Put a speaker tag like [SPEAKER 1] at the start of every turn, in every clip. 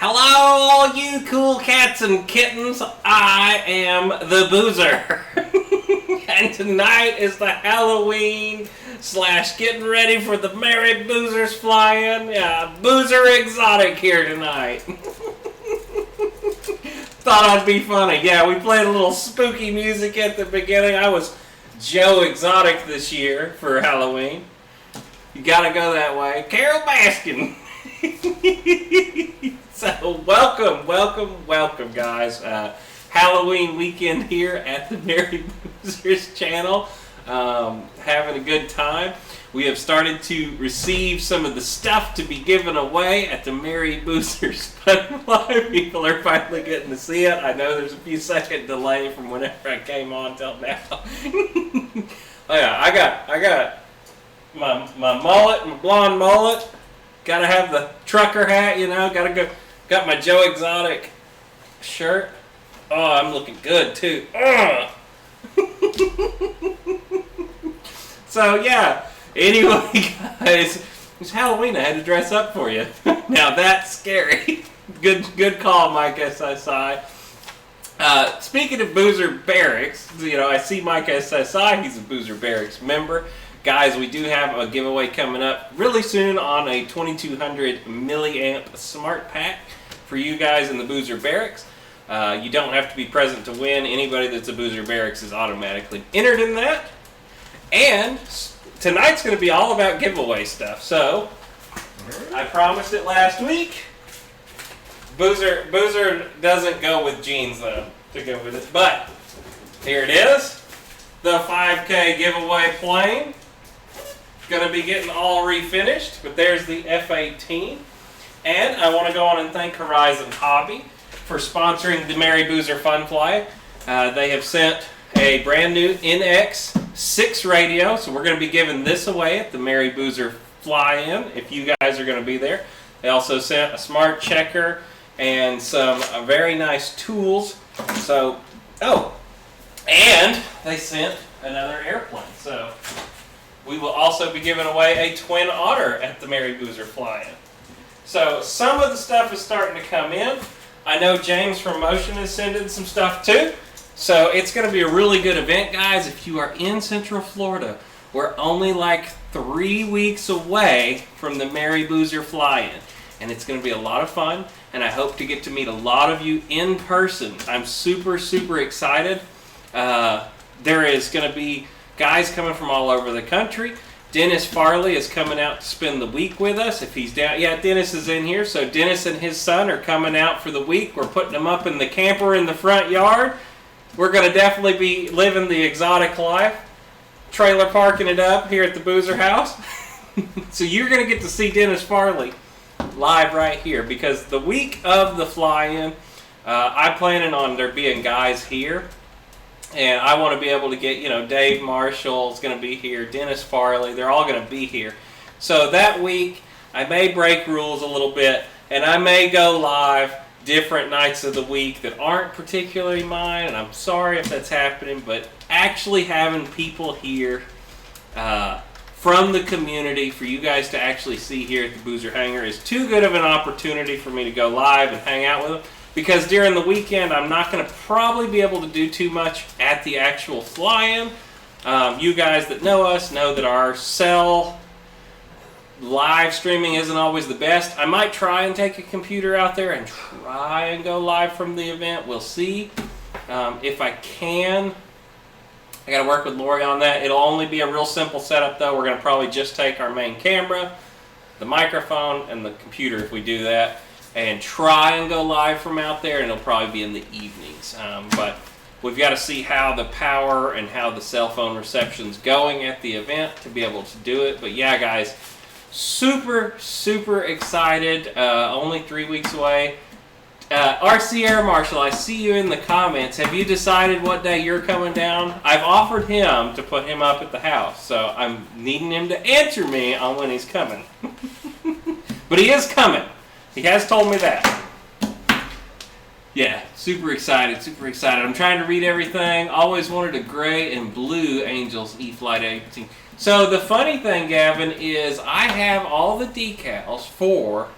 [SPEAKER 1] Hello, all you cool cats and kittens. I am the Boozer. And tonight is the Halloween / getting ready for the Merry Boozers fly-in. Yeah, Boozer Exotic here tonight. Thought I'd be funny. Yeah, we played a little spooky music at the beginning. I was Joe Exotic this year for Halloween. You gotta go that way. Carol Baskin. So welcome guys. Halloween weekend here at the Merry Boozers channel. Having a good time. We have started to receive some of the stuff to be given away at the Merry Boozers Fun Live. People are finally getting to see it. I know there's a few second delay from whenever I came on till now. Oh yeah, I got my mullet, my blonde mullet. Gotta have the trucker hat, you know. Got my Joe Exotic shirt. Oh, I'm looking good too. So yeah. Anyway, guys, it's Halloween. I had to dress up for you. Now that's scary. Good call, Mike SSI. Speaking of Boozer Barracks, you know, I see Mike SSI. He's a Boozer Barracks member. Guys, we do have a giveaway coming up really soon on a 2200 milliamp smart pack for you guys in the Boozer Barracks. You don't have to be present to win. Anybody that's a Boozer Barracks is automatically entered in that. And tonight's going to be all about giveaway stuff. So, I promised it last week. Boozer doesn't go with jeans though to go with it. But, here it is. The 5K giveaway plane. Going to be getting all refinished, but there's the F-18. And I want to go on and thank Horizon Hobby for sponsoring the Merry Boozer Fun Fly. They have sent a brand new NX6 radio, so we're going to be giving this away at the Merry Boozer Fly-In if you guys are going to be there. They also sent a smart checker and some very nice tools. So, and they sent another airplane. So we will also be giving away a Twin Otter at the Merry Boozer Fly-In. So some of the stuff is starting to come in. I know James from Motion is sending some stuff too. So it's going to be a really good event, guys. If you are in Central Florida, we're only like 3 weeks away from the Merry Boozer Fly-In. And it's going to be a lot of fun. And I hope to get to meet a lot of you in person. I'm super excited. There is going to be guys coming from all over the country. Dennis Farley is coming out to spend the week with us. If he's down, yeah, Dennis is in here. So Dennis and his son are coming out for the week. We're putting them up in the camper in the front yard. We're going to definitely be living the exotic life. Trailer parking it up here at the Boozer House. So you're going to get to see Dennis Farley live right here. Because the week of the fly-in, I'm planning on there being guys here. And I want to be able to get, you know, Dave Marshall's going to be here, Dennis Farley, they're all going to be here. So that week, I may break rules a little bit, and I may go live different nights of the week that aren't particularly mine, and I'm sorry if that's happening, but actually having people here from the community for you guys to actually see here at the Boozer Hangar is too good of an opportunity for me to go live and hang out with them. Because during the weekend, I'm not going to probably be able to do too much at the actual fly-in. You guys that know us know that our cell live streaming isn't always the best. I might try and take a computer out there and try and go live from the event. We'll see. If I can, I got to work with Lori on that. It'll only be a real simple setup, though. We're going to probably just take our main camera, the microphone, and the computer if we do that, and try and go live from out there, and it'll probably be in the evenings. But we've got to see how the power and how the cell phone reception's going at the event to be able to do it. But yeah, guys, super, super excited. Only 3 weeks away. RC Air Marshal, I see you in the comments. Have you decided what day you're coming down? I've offered him to put him up at the house, so I'm needing him to answer me on when he's coming. But he is coming. He has told me that. Yeah, super excited, super excited. I'm trying to read everything. Always wanted a gray and blue Angels E-Flight 18. So the funny thing, Gavin, is I have all the decals for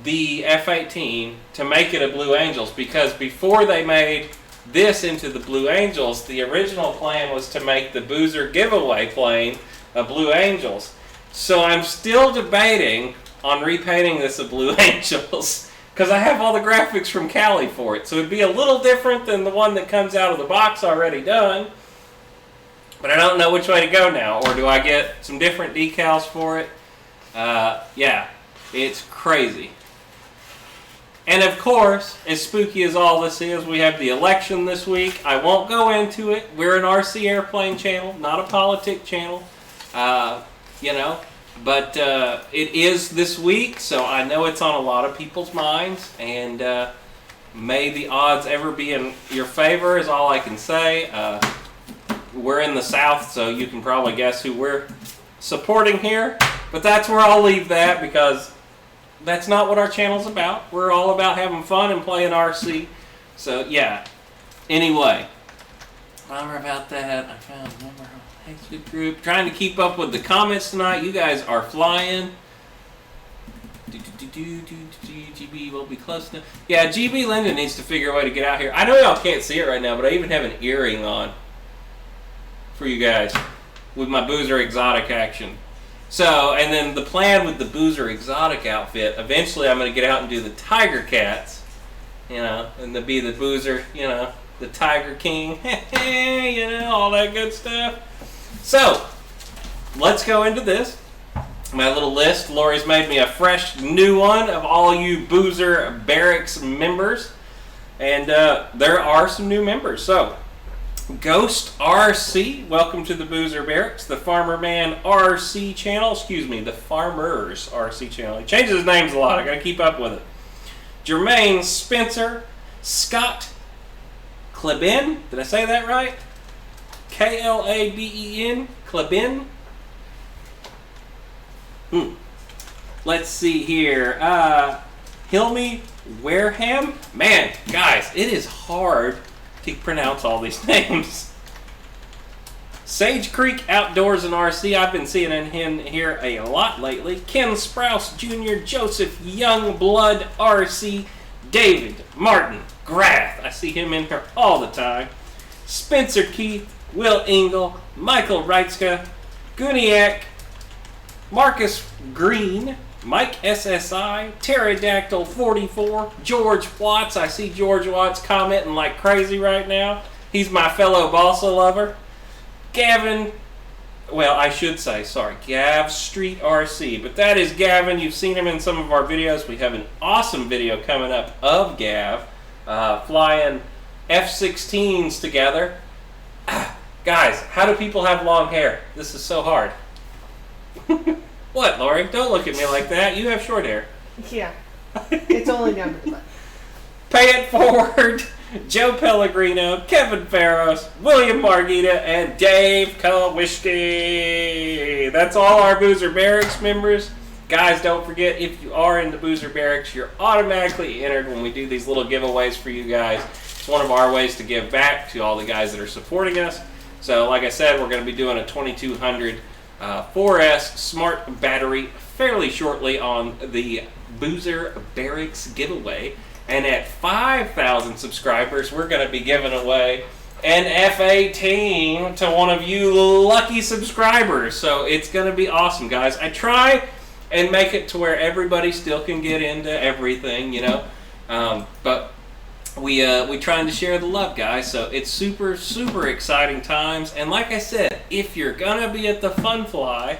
[SPEAKER 1] the F-18 to make it a Blue Angels, because before they made this into the Blue Angels, the original plan was to make the Boozer giveaway plane a Blue Angels. So I'm still debating on repainting this a Blue Angels, because I have all the graphics from Cali for it. So it'd be a little different than the one that comes out of the box already done. But I don't know which way to go now. Or do I get some different decals for it? Yeah, it's crazy. And of course, as spooky as all this is, we have the election this week. I won't go into it. We're an RC Airplane channel, not a politic channel. You know, but it is this week, so I know it's on a lot of people's minds. And may the odds ever be in your favor is all I can say. We're in the South, so you can probably guess who we're supporting here. But that's where I'll leave that, because that's not what our channel's about. We're all about having fun and playing RC. So, yeah. Anyway. Remember about that. I found a number on the Facebook group. Trying to keep up with the comments tonight. You guys are flying. GB will be close now. Yeah, GB Linden needs to figure a way to get out here. I know y'all can't see it right now, but I even have an earring on for you guys with my Boozer Exotic action. So, and then the plan with the Boozer Exotic outfit, eventually I'm going to get out and do the Tiger Cats, you know, and to be the Boozer, you know, the Tiger King, you know, all that good stuff. So, let's go into this. My little list. Lori's made me a fresh new one of all you Boozer Barracks members. And there are some new members. So, Ghost RC, welcome to the Boozer Barracks. The Farmer Man RC channel, the Farmers RC channel. He changes his names a lot, I gotta keep up with it. Jermaine Spencer, Scott Kleben, did I say that right? Klaben, Kleben. Let's see here. Hilmy Wareham. Man, guys, it is hard to pronounce all these names. Sage Creek Outdoors and RC. I've been seeing him here a lot lately. Ken Sprouse Jr., Joseph Youngblood RC, David Martin Grath. I see him in here all the time. Spencer Keith, Will Engel, Michael Reitzka, Guniak, Marcus Green, Mike SSI, Pterodactyl 44, George Watts. I see George Watts commenting like crazy right now. He's my fellow Balsa lover. Gavin, well, I should say, sorry, Gav Street RC. But that is Gavin. You've seen him in some of our videos. We have an awesome video coming up of Gav flying F-16s together. Guys, how do people have long hair? This is so hard. What, Lori? Don't look at me like that. You have short hair.
[SPEAKER 2] Yeah. It's only down to the butt.
[SPEAKER 1] Pay It Forward, Joe Pellegrino, Kevin Farros, William Margita, and Dave Kowishki. That's all our Boozer Barracks members. Guys, don't forget, if you are in the Boozer Barracks, you're automatically entered when we do these little giveaways for you guys. It's one of our ways to give back to all the guys that are supporting us. So, like I said, we're going to be doing a 2200 4S smart battery fairly shortly on the Boozer Barracks giveaway. And at 5,000 subscribers, we're going to be giving away an F-18 to one of you lucky subscribers. So it's going to be awesome, guys. I try and make it to where everybody still can get into everything, you know. But we trying to share the love, guys. So it's super, super exciting times. And like I said, if you're gonna be at the Fun Fly,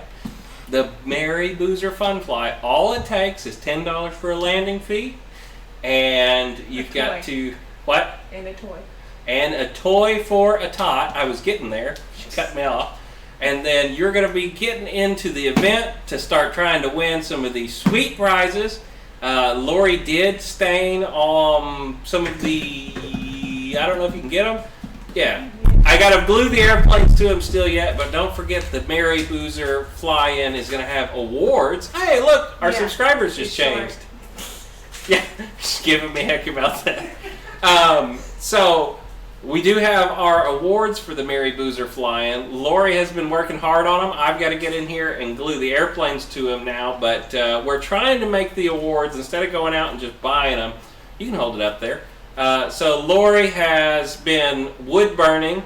[SPEAKER 1] the Mary Boozer Fun Fly, all it takes is $10 for a landing fee, and you've got to what?
[SPEAKER 2] And a toy.
[SPEAKER 1] And a toy for a tot. I was getting there. She cut me off. And then you're going to be getting into the event to start trying to win some of these sweet prizes. Lori did stain some of the, I don't know if you can get them. Yeah. I got to glue the airplanes to them still yet, but don't forget the Mary Boozer fly-in is going to have awards. Hey, look, our subscribers just changed. Yeah, she's giving me heck about that. So we do have our awards for the Mary Boozer fly-in. Lori has been working hard on them. I've got to get in here and glue the airplanes to them now, but we're trying to make the awards instead of going out and just buying them. You can hold it up there. So Lori has been wood burning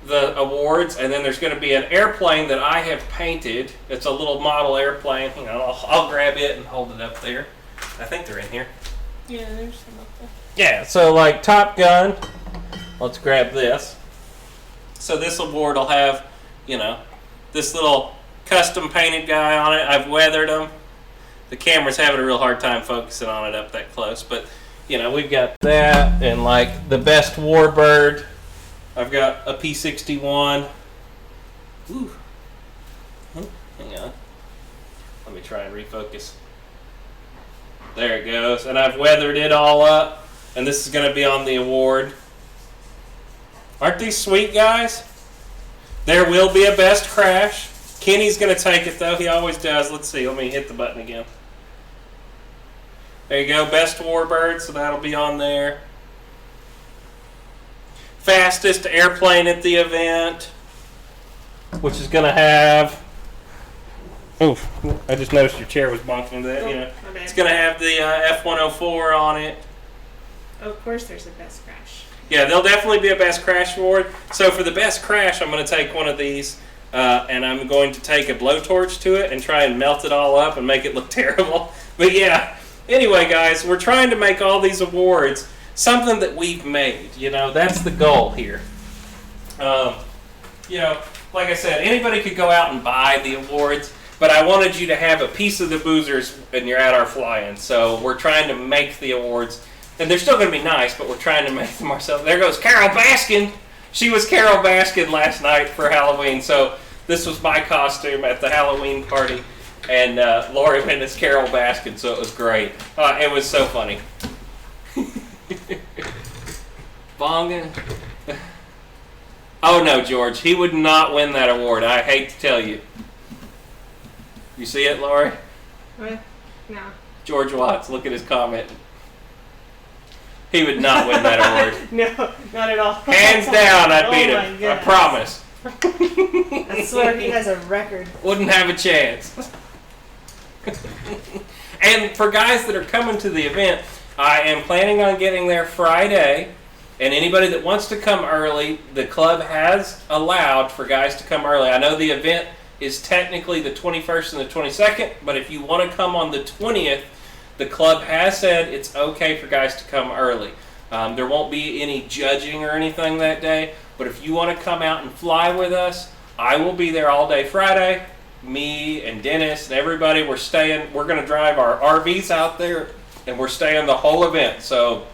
[SPEAKER 1] the awards, and then there's going to be an airplane that I have painted. It's a little model airplane. Hang on, I'll grab it and hold it up there. I think they're in here.
[SPEAKER 2] Yeah, there's some up there.
[SPEAKER 1] Yeah, so like Top Gun. Let's grab this. So this award will have, you know, this little custom painted guy on it. I've weathered them. The camera's having a real hard time focusing on it up that close, but you know, we've got that, and like the best warbird. I've got a P-61. Ooh. Hang on. Let me try and refocus. There it goes. And I've weathered it all up. And this is going to be on the award. Aren't these sweet, guys? There will be a best crash. Kenny's going to take it, though. He always does. Let's see. Let me hit the button again. There you go. Best warbird. So that'll be on there. Fastest airplane at the event, which is going to have. Oof! I just noticed your chair was bonking into that. You know, it's going to have the F-104 on it.
[SPEAKER 2] Oh, of course, there's a best crash.
[SPEAKER 1] Yeah, there'll definitely be a best crash award. So for the best crash, I'm going to take one of these, and I'm going to take a blowtorch to it and try and melt it all up and make it look terrible. But yeah. Anyway, guys, we're trying to make all these awards something that we've made. You know, that's the goal here. You know, like I said, anybody could go out and buy the awards, but I wanted you to have a piece of the Boozers when you're at our fly-in. So we're trying to make the awards, and they're still going to be nice, but we're trying to make them ourselves. There goes Carol Baskin. She was Carol Baskin last night for Halloween, so this was my costume at the Halloween party, and Lori went as Carol Baskin, so it was great. It was so funny. Bonga. Oh no, George, he would not win that award. I hate to tell you. You see it, Lori?
[SPEAKER 2] What? No.
[SPEAKER 1] George Watts, look at his comment. He would not win that award.
[SPEAKER 2] No, not at all.
[SPEAKER 1] Hands down, I'd beat him.
[SPEAKER 2] Goodness.
[SPEAKER 1] I promise.
[SPEAKER 2] I swear he has a record.
[SPEAKER 1] Wouldn't have a chance. And for guys that are coming to the event, I am planning on getting there Friday, and anybody that wants to come early, the club has allowed for guys to come early. I know the event is technically the 21st and the 22nd, but if you want to come on the 20th, the club has said it's okay for guys to come early. There won't be any judging or anything that day, but if you want to come out and fly with us, I will be there all day Friday. Me and Dennis and everybody, we're going to drive our RVs out there, and we're staying the whole event. So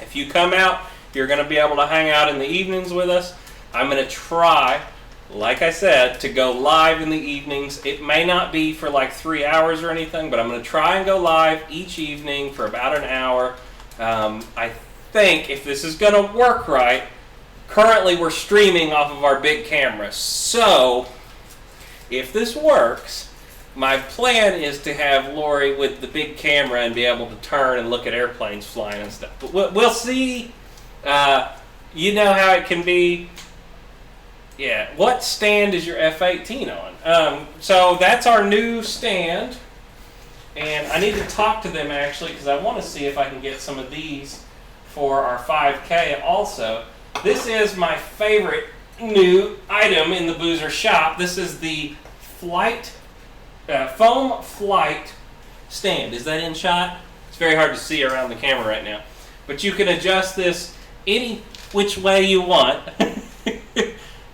[SPEAKER 1] if you come out, you're going to be able to hang out in the evenings with us. I'm going to try, like I said, to go live in the evenings. It may not be for like 3 hours or anything, but I'm going to try and go live each evening for about an hour. I think if this is going to work right, currently we're streaming off of our big camera. So if this works, my plan is to have Lori with the big camera and be able to turn and look at airplanes flying and stuff. But we'll see. You know how it can be. Yeah. What stand is your F-18 on? So that's our new stand. And I need to talk to them actually because I want to see if I can get some of these for our 5K also. This is my favorite new item in the Boozer shop. This is the Flight foam flight stand. Is that in shot? It's very hard to see around the camera right now. But you can adjust this any which way you want.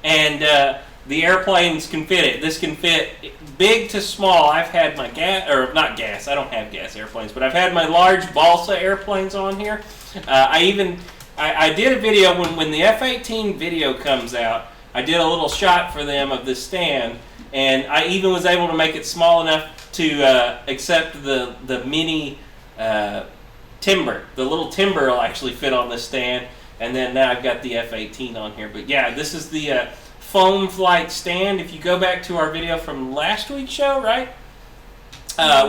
[SPEAKER 1] And the airplanes can fit it. This can fit big to small. I've had my I don't have gas airplanes, but I've had my large balsa airplanes on here. I did a video when the F-18 video comes out. I did a little shot for them of this stand, and I even was able to make it small enough to accept the mini timber. The little timber will actually fit on this stand, and then now I've got the F-18 on here. But yeah, this is the foam flight stand. If you go back to our video from last week's show, right?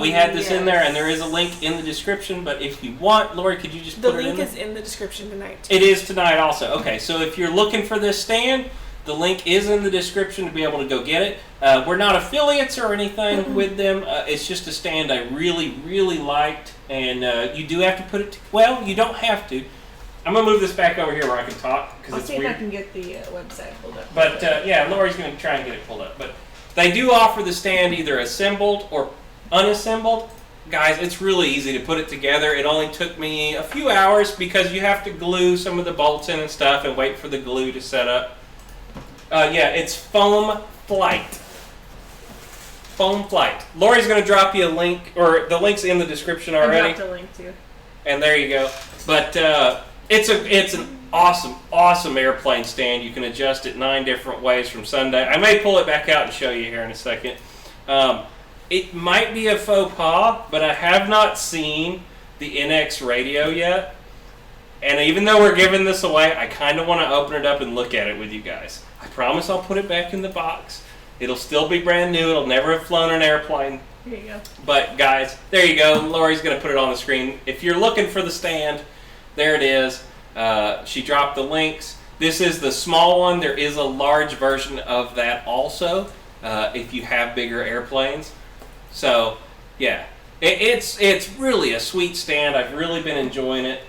[SPEAKER 1] We had this in there, and there is a link in the description. But if you want, Lori, could you just put it in there?
[SPEAKER 2] The link is in the description tonight, too.
[SPEAKER 1] It is tonight also. Okay, so if you're looking for this stand, the link is in the description to be able to go get it. We're not affiliates or anything with them. It's just a stand I really, really liked. And you do have to put it... well, you don't have to. I'm going to move this back over here where I can talk, because it's weird.
[SPEAKER 2] I'll see if I can get the website pulled up.
[SPEAKER 1] But, yeah, Lori's going to try and get it pulled up. But they do offer the stand either assembled or unassembled. Guys, it's really easy to put it together. It only took me a few hours because you have to glue some of the bolts in and stuff and wait for the glue to set up. Yeah, it's foam flight. Foam flight. Lori's going to drop you a link, or the link's in the description already.
[SPEAKER 2] I dropped a link too.
[SPEAKER 1] And there you go. But it's an awesome airplane stand. You can adjust it 9 different ways from Sunday. I may pull it back out and show you here in a second. It might be a faux pas, but I have not seen the NX radio yet. And even though we're giving this away, I kind of want to open it up and look at it with you guys. I promise I'll put it back in the box. It'll still be brand new. It'll never have flown an airplane.
[SPEAKER 2] Here you go.
[SPEAKER 1] But guys, there you go. Lori's going to put it on the screen. If you're looking for the stand, there it is. She dropped the links. This is the small one. There is a large version of that also, if you have bigger airplanes. So, yeah. It's really a sweet stand. I've really been enjoying it.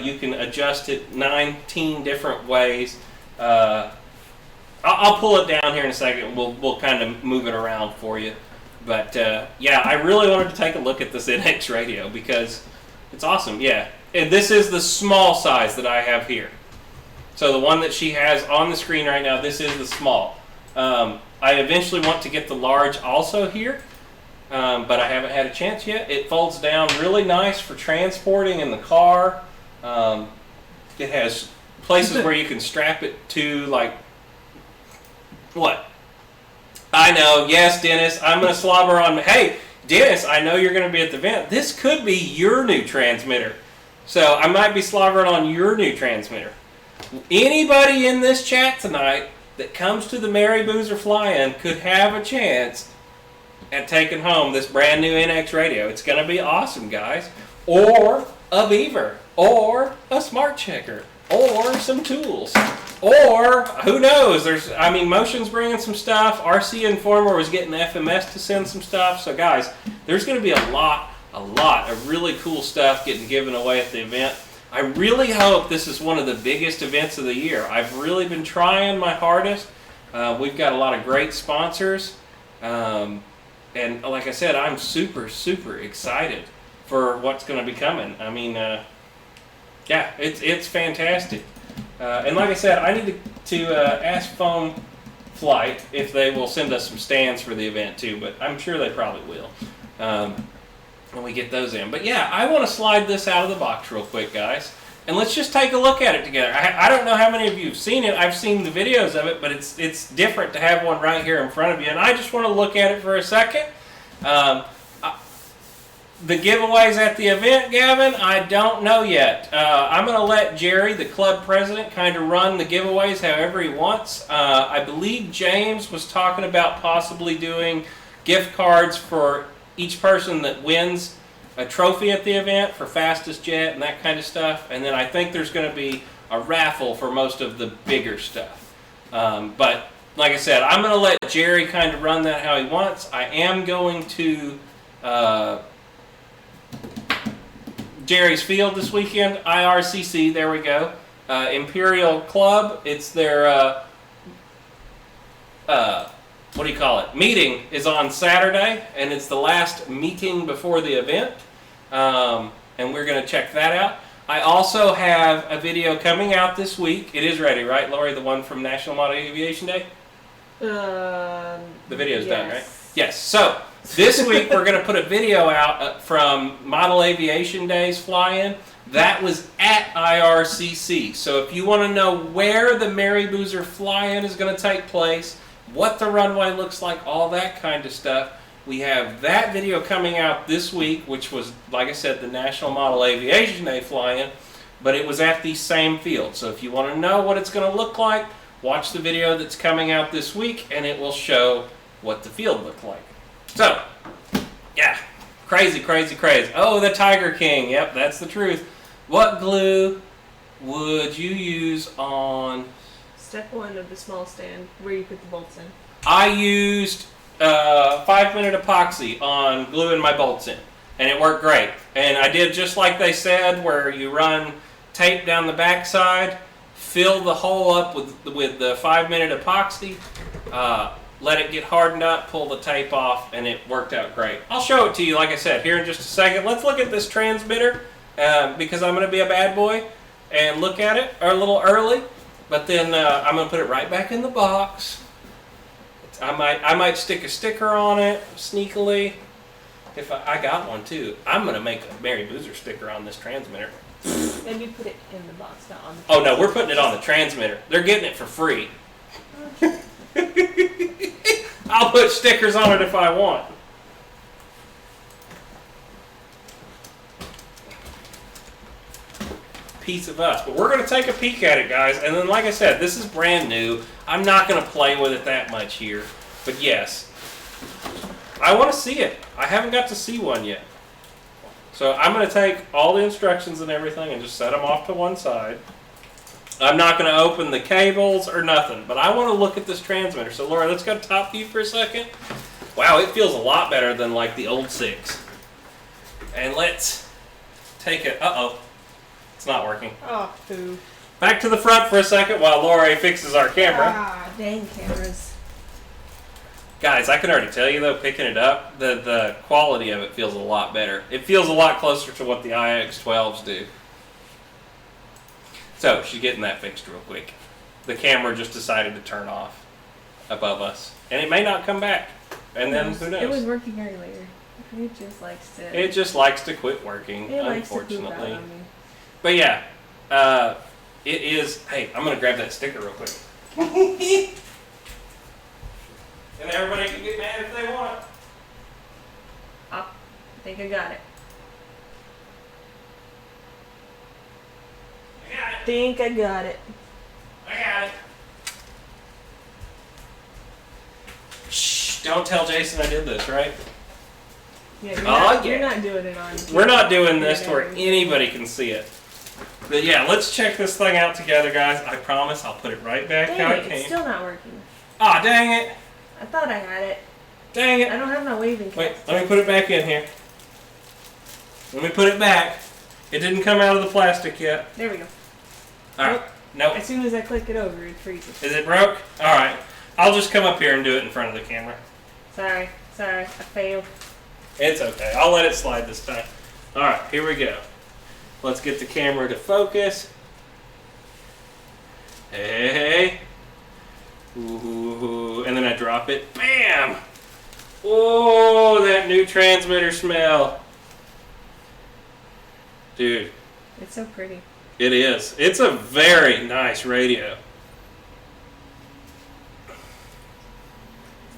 [SPEAKER 1] You can adjust it 19 different ways. I'll pull it down here in a second. We'll kind of move it around for you. But yeah, I really wanted to take a look at this NX radio because it's awesome. Yeah, and this is the small size that I have here. So the one that she has on the screen right now, this is the small. I eventually want to get the large also here. But I haven't had a chance yet. It folds down really nice for transporting in the car. It has places where you can strap it to, like, what? I know, yes, Dennis, I'm going to slobber on... Hey, Dennis, I know you're going to be at the event. This could be your new transmitter. So I might be slobbering on your new transmitter. Anybody in this chat tonight that comes to the Mary Boozer Fly-In could have a chance at taking home this brand new NX radio. It's going to be awesome, guys. Or a beaver, or a smart checker, or some tools, or who knows? Motion's bringing some stuff. RC Informer was getting the FMS to send some stuff. So, guys, there's going to be a lot of really cool stuff getting given away at the event. I really hope this is one of the biggest events of the year. I've really been trying my hardest. We've got a lot of great sponsors. And like I said, I'm super, super excited for what's going to be coming. I mean, yeah, it's fantastic. And like I said, I need to ask Foam Flight if they will send us some stands for the event too, but I'm sure they probably will when we get those in. But yeah, I want to slide this out of the box real quick, guys. And let's just take a look at it together. I don't know how many of you have seen it. I've seen the videos of it, but it's different to have one right here in front of you. And I just want to look at it for a second. The giveaways at the event, Gavin, I don't know yet. I'm going to let Jerry, the club president, kind of run the giveaways however he wants. I believe James was talking about possibly doing gift cards for each person that wins a trophy at the event for fastest jet and that kind of stuff. And then I think there's going to be a raffle for most of the bigger stuff. But like I said, I'm going to let Jerry kind of run that how he wants. I am going to Jerry's Field this weekend, IRCC, there we go. Imperial Club, it's their what do you call it? Meeting is on Saturday, and it's the last meeting before the event. And we're going to check that out. I also have a video coming out this week. It is ready, right, Lori? The one from National Model Aviation Day? The video's done, right? Yes. So this week we're going to put a video out from Model Aviation Day's fly-in. That was at IRCC. So if you want to know where the Mary Boozer fly-in is going to take place, what the runway looks like, all that kind of stuff, we have that video coming out this week, which was, like I said, the National Model Aviation Day fly-in, but it was at the same field. So if you want to know what it's going to look like, watch the video that's coming out this week, and it will show what the field looked like. So, yeah, crazy, crazy, crazy. Oh, the Tiger King. Yep, that's the truth. What glue would you use on...
[SPEAKER 2] Step 1 of the small stand, where you put the bolts in.
[SPEAKER 1] I used 5-minute epoxy on gluing my bolts in, and it worked great. And I did just like they said, where you run tape down the backside, fill the hole up with the 5-minute epoxy, let it get hardened up, pull the tape off, and it worked out great. I'll show it to you, like I said, here in just a second. Let's look at this transmitter, because I'm going to be a bad boy and look at it a little early, but then I'm going to put it right back in the box. I might stick a sticker on it sneakily. If I got one too. I'm going to make a Mary Boozer sticker on this transmitter.
[SPEAKER 2] Maybe put it in the box, not on the
[SPEAKER 1] Oh no, we're putting it on the transmitter. They're getting it for free. I'll put stickers on it if I want. Piece of us. But we're going to take a peek at it, guys. And then, like I said, this is brand new. I'm not going to play with it that much here. But yes, I want to see it. I haven't got to see one yet. So I'm going to take all the instructions and everything and just set them off to one side. I'm not going to open the cables or nothing, but I want to look at this transmitter. So Laura, let's go to top view for a second. Wow, it feels a lot better than like the old 6. And let's take it. Uh-oh. It's not working.
[SPEAKER 2] Oh, poo.
[SPEAKER 1] Back to the front for a second while Laura fixes our camera.
[SPEAKER 2] Ah, dang cameras.
[SPEAKER 1] Guys, I can already tell you though, picking it up, the quality of it feels a lot better. It feels a lot closer to what the IX-12s do. So, she's getting that fixed real quick. The camera just decided to turn off above us. And it may not come back. And then, who knows?
[SPEAKER 2] It was working earlier. It just likes to...
[SPEAKER 1] It just likes to quit working,
[SPEAKER 2] it likes
[SPEAKER 1] unfortunately.
[SPEAKER 2] to poop out on me.
[SPEAKER 1] But yeah, it is... Hey, I'm going to grab that sticker real quick. And everybody can get mad if they want.
[SPEAKER 2] Oh, I think I got it.
[SPEAKER 1] I got it.
[SPEAKER 2] Think I got it.
[SPEAKER 1] I got it. Shh, don't tell Jason I did this, right?
[SPEAKER 2] Yeah, you're not doing it on...
[SPEAKER 1] We're not doing this to where anybody can see it. But yeah, let's check this thing out together, guys. I promise I'll put it right back how it
[SPEAKER 2] Dang it,
[SPEAKER 1] came.
[SPEAKER 2] it's still not working.
[SPEAKER 1] Aw, dang it.
[SPEAKER 2] I thought I had it.
[SPEAKER 1] Dang it.
[SPEAKER 2] I don't have no waving
[SPEAKER 1] Wait,
[SPEAKER 2] cap.
[SPEAKER 1] let me put it back in here. Let me put it back. It didn't come out of the plastic yet.
[SPEAKER 2] There we go.
[SPEAKER 1] Alright, nope.
[SPEAKER 2] As soon as I click it over, it freezes.
[SPEAKER 1] Is it broke? Alright. I'll just come up here and do it in front of the camera.
[SPEAKER 2] Sorry, I failed.
[SPEAKER 1] It's okay. I'll let it slide this time. Alright, here we go. Let's get the camera to focus. Hey. Ooh, and then I drop it. Bam! Oh, that new transmitter smell. Dude.
[SPEAKER 2] It's so pretty.
[SPEAKER 1] It is. It's a very nice radio.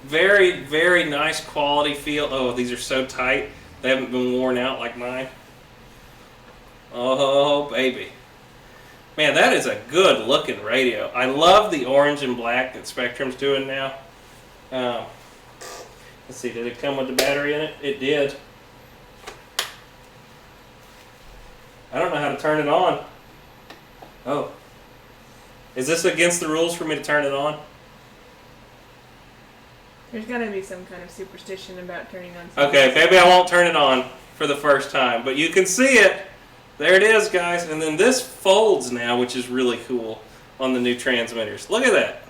[SPEAKER 1] Very, very nice quality feel. Oh, these are so tight. They haven't been worn out like mine. Oh, baby. Man, that is a good looking radio. I love the orange and black that Spectrum's doing now. Let's see, did it come with the battery in it? It did. I don't know how to turn it on. Oh. Is this against the rules for me to turn it on?
[SPEAKER 2] There's gotta be some kind of superstition about turning on.
[SPEAKER 1] Okay, maybe I won't turn it on for the first time, but you can see it. There it is, guys. And then this folds now, which is really cool on the new transmitters. Look at that.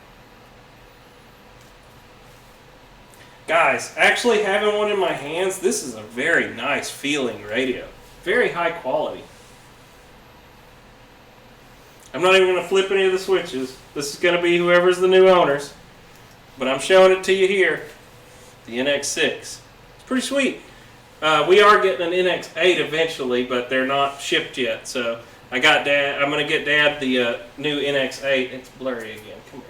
[SPEAKER 1] Guys, actually having one in my hands, this is a very nice feeling radio. Very high quality. I'm not even going to flip any of the switches. This is going to be whoever's the new owners. But I'm showing it to you here. The NX6. It's pretty sweet. We are getting an NX8 eventually, but they're not shipped yet. So I'm going to get Dad the new NX8. It's blurry again. Come here.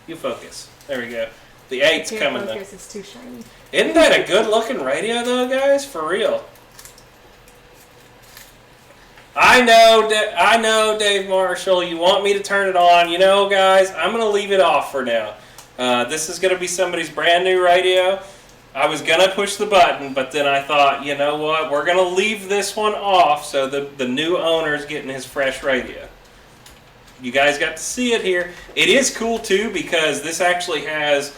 [SPEAKER 1] You focus. There we go. The 8's coming though.
[SPEAKER 2] It's too shiny.
[SPEAKER 1] Isn't that a good looking radio though, guys? For real. I know, Dave Marshall, you want me to turn it on. You know, guys, I'm going to leave it off for now. This is going to be somebody's brand new radio. I was going to push the button, but then I thought, you know what? We're going to leave this one off so the new owner's getting his fresh radio. You guys got to see it here. It is cool, too, because this actually has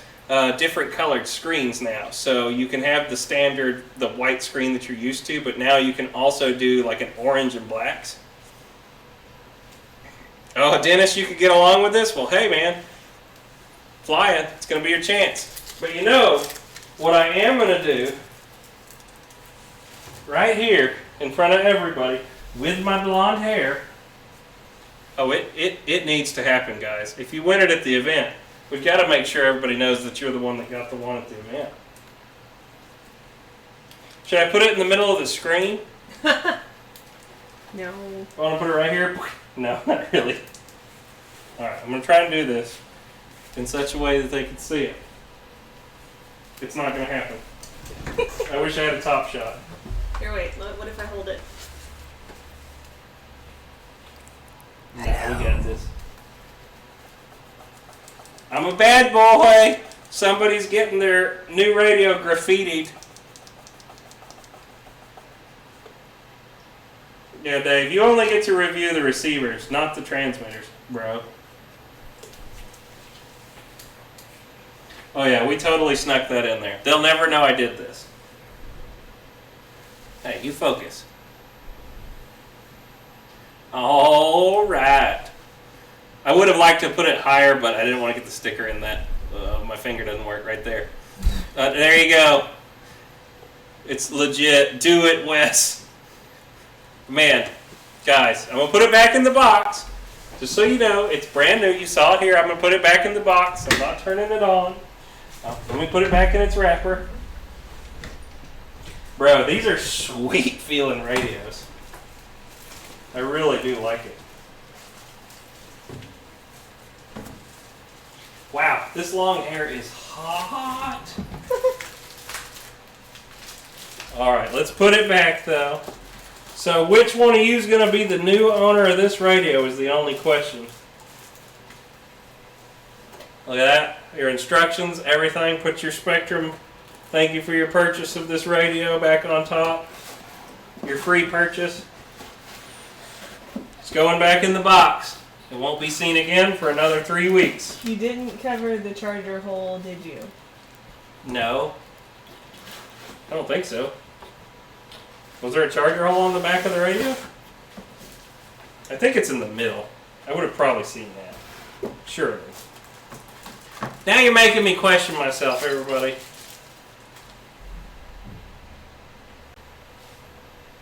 [SPEAKER 1] different colored screens now. So you can have the standard, the white screen that you're used to, but now you can also do like an orange and blacks. Oh, Dennis, you could get along with this? Well, hey, man. Fly it. It's going to be your chance. But you know, what I am going to do, right here, in front of everybody, with my blonde hair, oh, it needs to happen, guys. If you win it at the event, we've got to make sure everybody knows that you're the one that got the one at the event. Should I put it in the middle of the screen?
[SPEAKER 2] No.
[SPEAKER 1] I want to put it right here? No, not really. Alright, I'm going to try and do this in such a way that they can see it. It's not going to happen. I wish I had a top shot.
[SPEAKER 2] Here, wait. What if I hold it?
[SPEAKER 1] Nah, we got this. I'm a bad boy. Somebody's getting their new radio graffitied. Yeah, Dave, you only get to review the receivers, not the transmitters, bro. Oh yeah, we totally snuck that in there. They'll never know I did this. Hey, you focus. All right. I would have liked to put it higher, but I didn't want to get the sticker in that. My finger doesn't work right there. There you go. It's legit. Do it, Wes. Man, guys, I'm going to put it back in the box. Just so you know, it's brand new. You saw it here. I'm going to put it back in the box. I'm not turning it on. Let me put it back in its wrapper. Bro, these are sweet feeling radios. I really do like it. Wow, this long hair is hot. Alright, let's put it back though. So which one of you is going to be the new owner of this radio is the only question. Look at that. Your instructions, everything. Put your Spectrum. Thank you for your purchase of this radio back on top. Your free purchase. It's going back in the box. It won't be seen again for another 3 weeks.
[SPEAKER 2] You didn't cover the charger hole, did you?
[SPEAKER 1] No. I don't think so. Was there a charger hole on the back of the radio? I think it's in the middle. I would have probably seen that. Surely. Now you're making me question myself, everybody.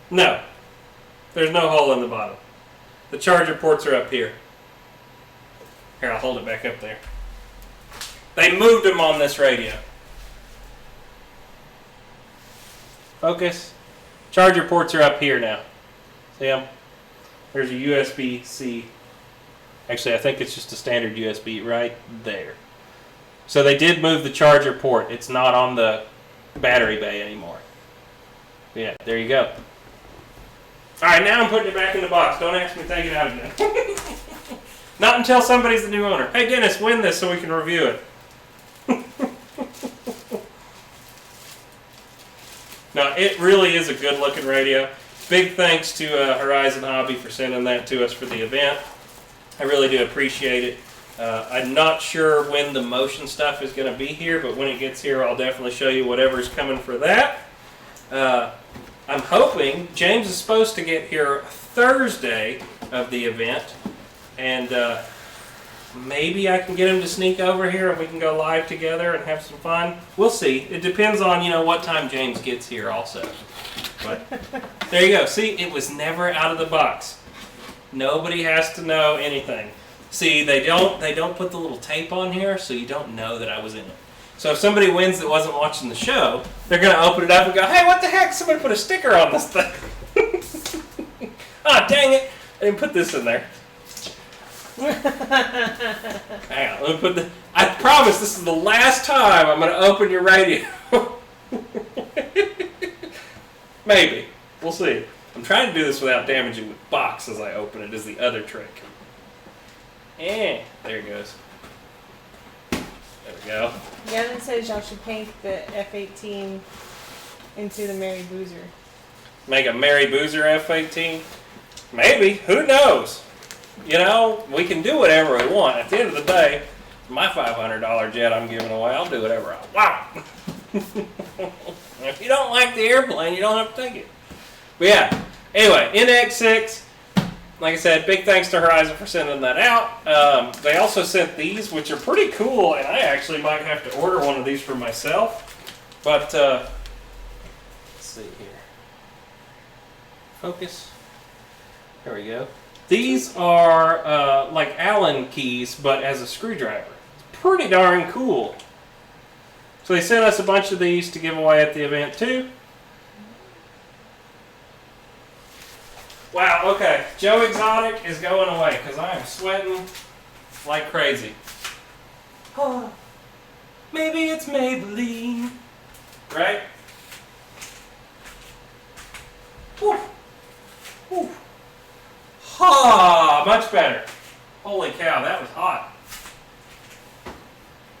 [SPEAKER 1] No. There's no hole in the bottom. The charger ports are up here. Here, I'll hold it back up there. They moved them on this radio. Focus. Charger ports are up here now. See them? There's a USB-C. Actually, I think it's just a standard USB right there. So they did move the charger port. It's not on the battery bay anymore. Yeah, there you go. Alright, now I'm putting it back in the box. Don't ask me to take it out again. Not until somebody's the new owner. Hey Dennis, win this so we can review it. No, it really is a good looking radio. Big thanks to Horizon Hobby for sending that to us for the event. I really do appreciate it. I'm not sure when the motion stuff is going to be here, but when it gets here, I'll definitely show you whatever's coming for that. I'm hoping James is supposed to get here Thursday of the event, and Maybe I can get him to sneak over here and we can go live together and have some fun. We'll see. It depends on, what time James gets here also. But there you go. See, it was never out of the box. Nobody has to know anything. See, they don't put the little tape on here, so you don't know that I was in it. So if somebody wins that wasn't watching the show, they're going to open it up and go, hey, what the heck? Somebody put a sticker on this thing. Ah, dang it. I didn't put this in there. Hang on, let me put I promise this is the last time I'm going to open your radio. Maybe. We'll see. I'm trying to do this without damaging the box as I open it, is the other trick. There it goes. There we go.
[SPEAKER 2] Gavin says y'all should paint the F-18 into the Mary Boozer.
[SPEAKER 1] Make a Mary Boozer F-18? Maybe. Who knows? We can do whatever we want. At the end of the day, my $500 jet I'm giving away, I'll do whatever I want. If you don't like the airplane, you don't have to take it. But yeah, anyway, NX6, like I said, big thanks to Horizon for sending that out. They also sent these, which are pretty cool, and I actually might have to order one of these for myself. But, let's see here. Focus. There we go. These are like Allen keys, but as a screwdriver. It's pretty darn cool. So they sent us a bunch of these to give away at the event too. Wow, okay. Joe Exotic is going away because I am sweating like crazy. Oh, maybe it's Maybelline. Right? Whew. Whew. Ha! Much better. Holy cow, that was hot.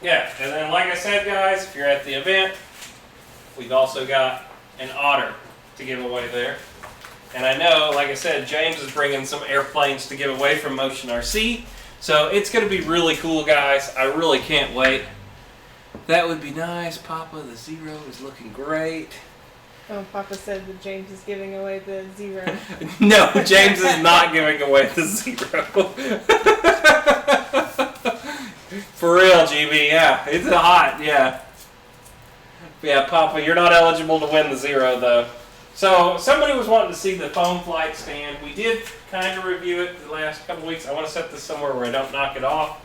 [SPEAKER 1] Yeah, and then like I said, guys, if you're at the event, we've also got an otter to give away there. And I know, like I said, James is bringing some airplanes to give away from Motion RC. So it's going to be really cool, guys. I really can't wait. That would be nice. Papa, the Zero is looking great.
[SPEAKER 2] Oh, Papa said that James is giving away the Zero.
[SPEAKER 1] No, James is not giving away the Zero. For real, GB, yeah. It's hot, yeah. Yeah, Papa, you're not eligible to win the Zero, though. So, somebody was wanting to see the foam flight stand. We did kind of review it the last couple weeks. I want to set this somewhere where I don't knock it off.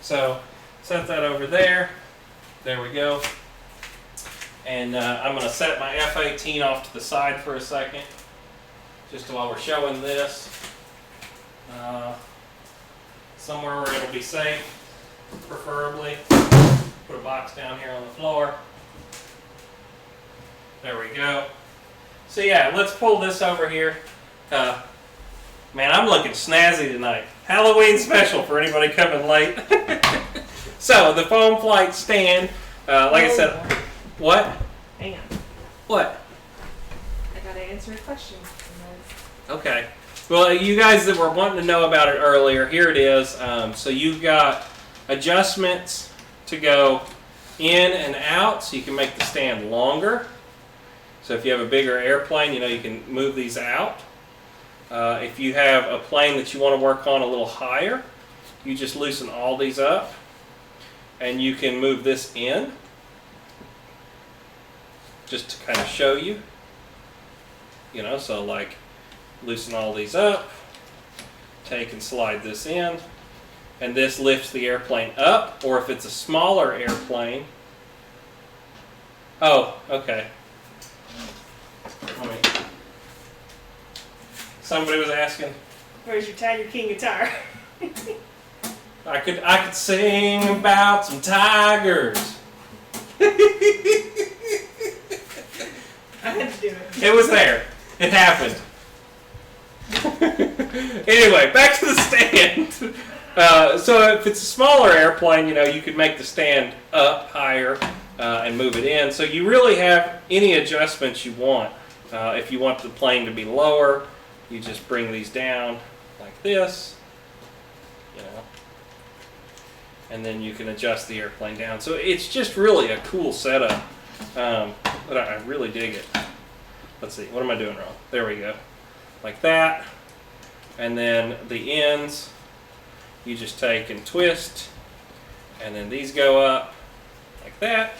[SPEAKER 1] So, set that over there. There we go. And I'm going to set my F-18 off to the side for a second, just while we're showing this. Somewhere where it'll be safe, preferably. Put a box down here on the floor. There we go. So yeah, let's pull this over here. Man, I'm looking snazzy tonight. Halloween special for anybody coming late. So, the foam flight stand, like I said... What?
[SPEAKER 2] Hang on.
[SPEAKER 1] What?
[SPEAKER 2] I gotta answer a question.
[SPEAKER 1] Okay. Well, you guys that were wanting to know about it earlier, here it is. So you've got adjustments to go in and out, so you can make the stand longer. So if you have a bigger airplane, you can move these out. If you have a plane that you want to work on a little higher, you just loosen all these up, and you can move this in. Just to kind of show you, so like loosen all these up, take and slide this in, and this lifts the airplane up, or if it's a smaller airplane, oh, okay. Somebody was asking,
[SPEAKER 2] where's your Tiger King guitar?
[SPEAKER 1] I could sing about some tigers.
[SPEAKER 2] I had to do it.
[SPEAKER 1] It was there. It happened. Anyway, back to the stand. So if it's a smaller airplane, you could make the stand up higher and move it in. So you really have any adjustments you want. If you want the plane to be lower, you just bring these down like this, and then you can adjust the airplane down. So it's just really a cool setup. But I really dig it. Let's see, what am I doing wrong? There we go. Like that. And then the ends, you just take and twist, and then these go up like that,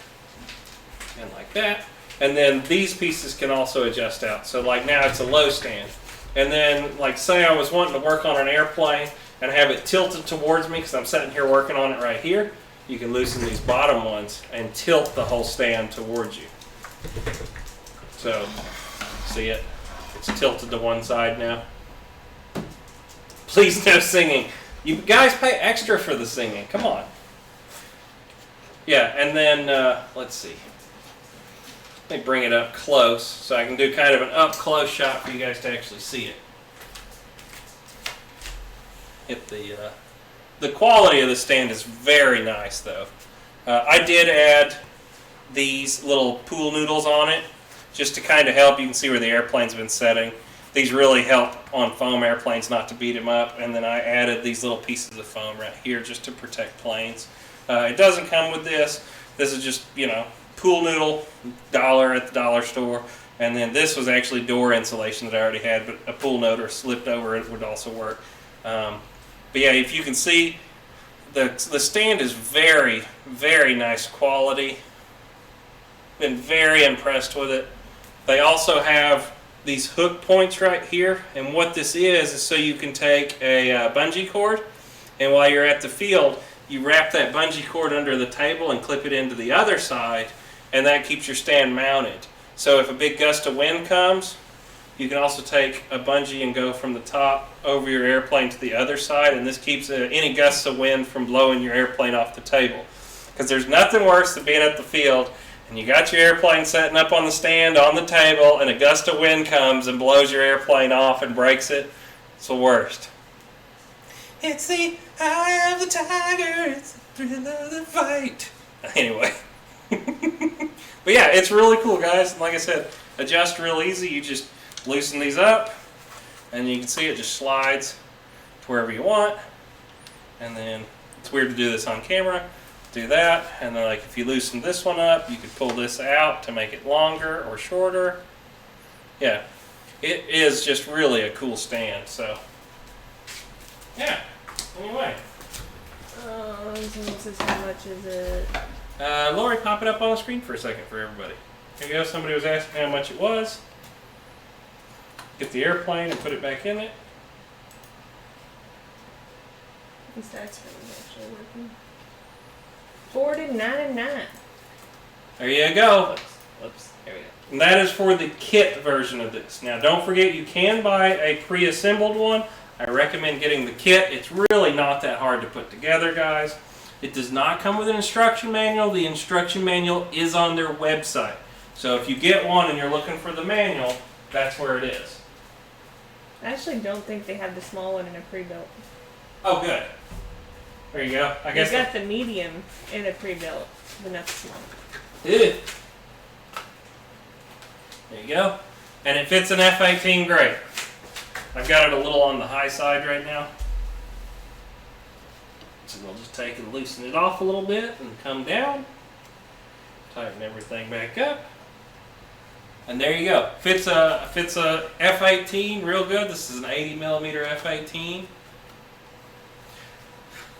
[SPEAKER 1] and like that. And then these pieces can also adjust out. So like now it's a low stand. And then like say I was wanting to work on an airplane and have it tilted towards me because I'm sitting here working on it right here, you can loosen these bottom ones and tilt the whole stand towards you. So, see it? It's tilted to one side now. Please no singing. You guys pay extra for the singing. Come on. Yeah, and then, let's see. Let me bring it up close so I can do kind of an up close shot for you guys to actually see it. The quality of the stand is very nice though. I did add these little pool noodles on it just to kind of help. You can see where the airplane's been setting. These really help on foam airplanes not to beat them up. And then I added these little pieces of foam right here just to protect planes. It doesn't come with this. This is just, you know, pool noodle, $1 at the dollar store. And then this was actually door insulation that I already had, but a pool noodle slipped over it would also work. But yeah, if you can see, the stand is very, very nice quality. Been very impressed with it. They also have these hook points right here, and what this is so you can take a bungee cord, and while you're at the field, you wrap that bungee cord under the table and clip it into the other side, and that keeps your stand mounted. So if a big gust of wind comes, you can also take a bungee and go from the top over your airplane to the other side, and this keeps any gusts of wind from blowing your airplane off the table. Because there's nothing worse than being at the field and you got your airplane setting up on the stand on the table and a gust of wind comes and blows your airplane off and breaks it. It's the worst. It's the eye of the tiger, it's the thrill of the fight. Anyway. But yeah, it's really cool, guys. Like I said, adjust real easy. You just loosen these up, and you can see it just slides to wherever you want. And then it's weird to do this on camera. Do that, and then like if you loosen this one up, you could pull this out to make it longer or shorter. Yeah, it is just really a cool stand. So yeah. Anyway.
[SPEAKER 2] So this is how much is it?
[SPEAKER 1] Lori, pop it up on the screen for a second for everybody. Here you go. Somebody was asking how much it was. Get the airplane and put it back in it.
[SPEAKER 2] This that's actually working. $49.99.
[SPEAKER 1] There you go.
[SPEAKER 2] Whoops. There we go.
[SPEAKER 1] And that is for the kit version of this. Now, don't forget you can buy a pre-assembled one. I recommend getting the kit. It's really not that hard to put together, guys. It does not come with an instruction manual. The instruction manual is on their website. So if you get one and you're looking for the manual, that's where it is.
[SPEAKER 2] I actually don't think they have the small one in a pre-built.
[SPEAKER 1] Oh, good. There you go. I guess
[SPEAKER 2] they got the medium in a pre-built, but not the small.
[SPEAKER 1] Ew. There you go. And it fits an F-18 great. I've got it a little on the high side right now. So we'll just take and loosen it off a little bit and come down. Tighten everything back up. And there you go. Fits a F-18 real good. This is an 80mm F-18.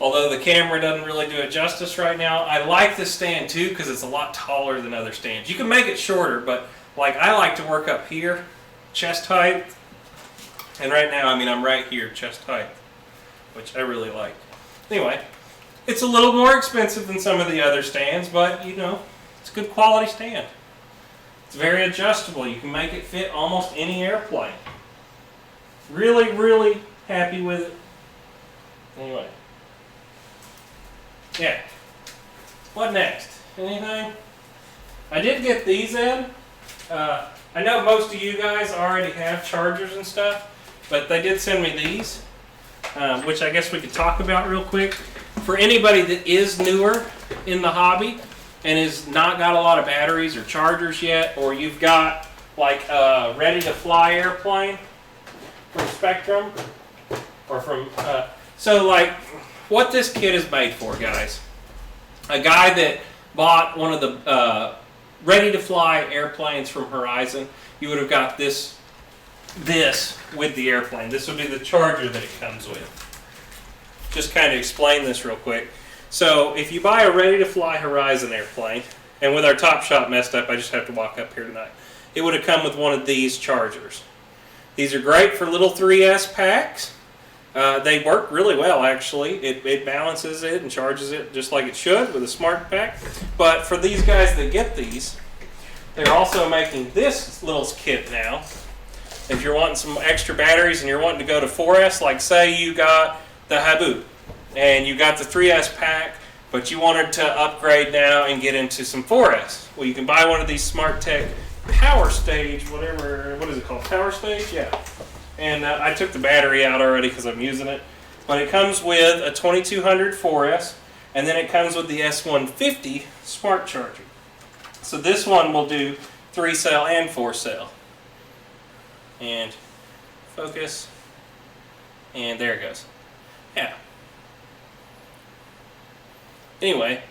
[SPEAKER 1] Although the camera doesn't really do it justice right now. I like this stand too because it's a lot taller than other stands. You can make it shorter, but like I like to work up here, chest height. And right now, I mean, I'm right here, chest height, which I really like. Anyway, it's a little more expensive than some of the other stands, but you know, it's a good quality stand. It's very adjustable. You can make it fit almost any airplane. Really, really happy with it. Anyway. Yeah. What next? Anything? I did get these in. I know most of you guys already have chargers and stuff, but they did send me these, which I guess we could talk about real quick. For anybody that is newer in the hobby and has not got a lot of batteries or chargers yet, or you've got like a ready-to-fly airplane from Spectrum, or from, so like, what this kit is made for, guys. A guy that bought one of the ready-to-fly airplanes from Horizon, you would have got this with the airplane. This would be the charger that it comes with. just kind of explain this real quick. So if you buy a ready-to-fly Horizon airplane, and with our Top Shot messed up, I just have to walk up here tonight, it would have come with one of these chargers. These are great for little 3S packs. They work really well, actually. It balances it and charges it just like it should with a smart pack. But for these guys that get these, they're also making this little kit now. If you're wanting some extra batteries and you're wanting to go to 4S, like say you got the Habu and you got the 3S pack, but you wanted to upgrade now and get into some 4S. Well, you can buy one of these Smart Tech Power Stage, whatever, what is it called? Power Stage? Yeah. And I took the battery out already because I'm using it. But it comes with a 2200 4S, and then it comes with the S150 Smart Charger. So this one will do 3-cell and 4-cell. And focus. And there it goes. Yeah. Anyway,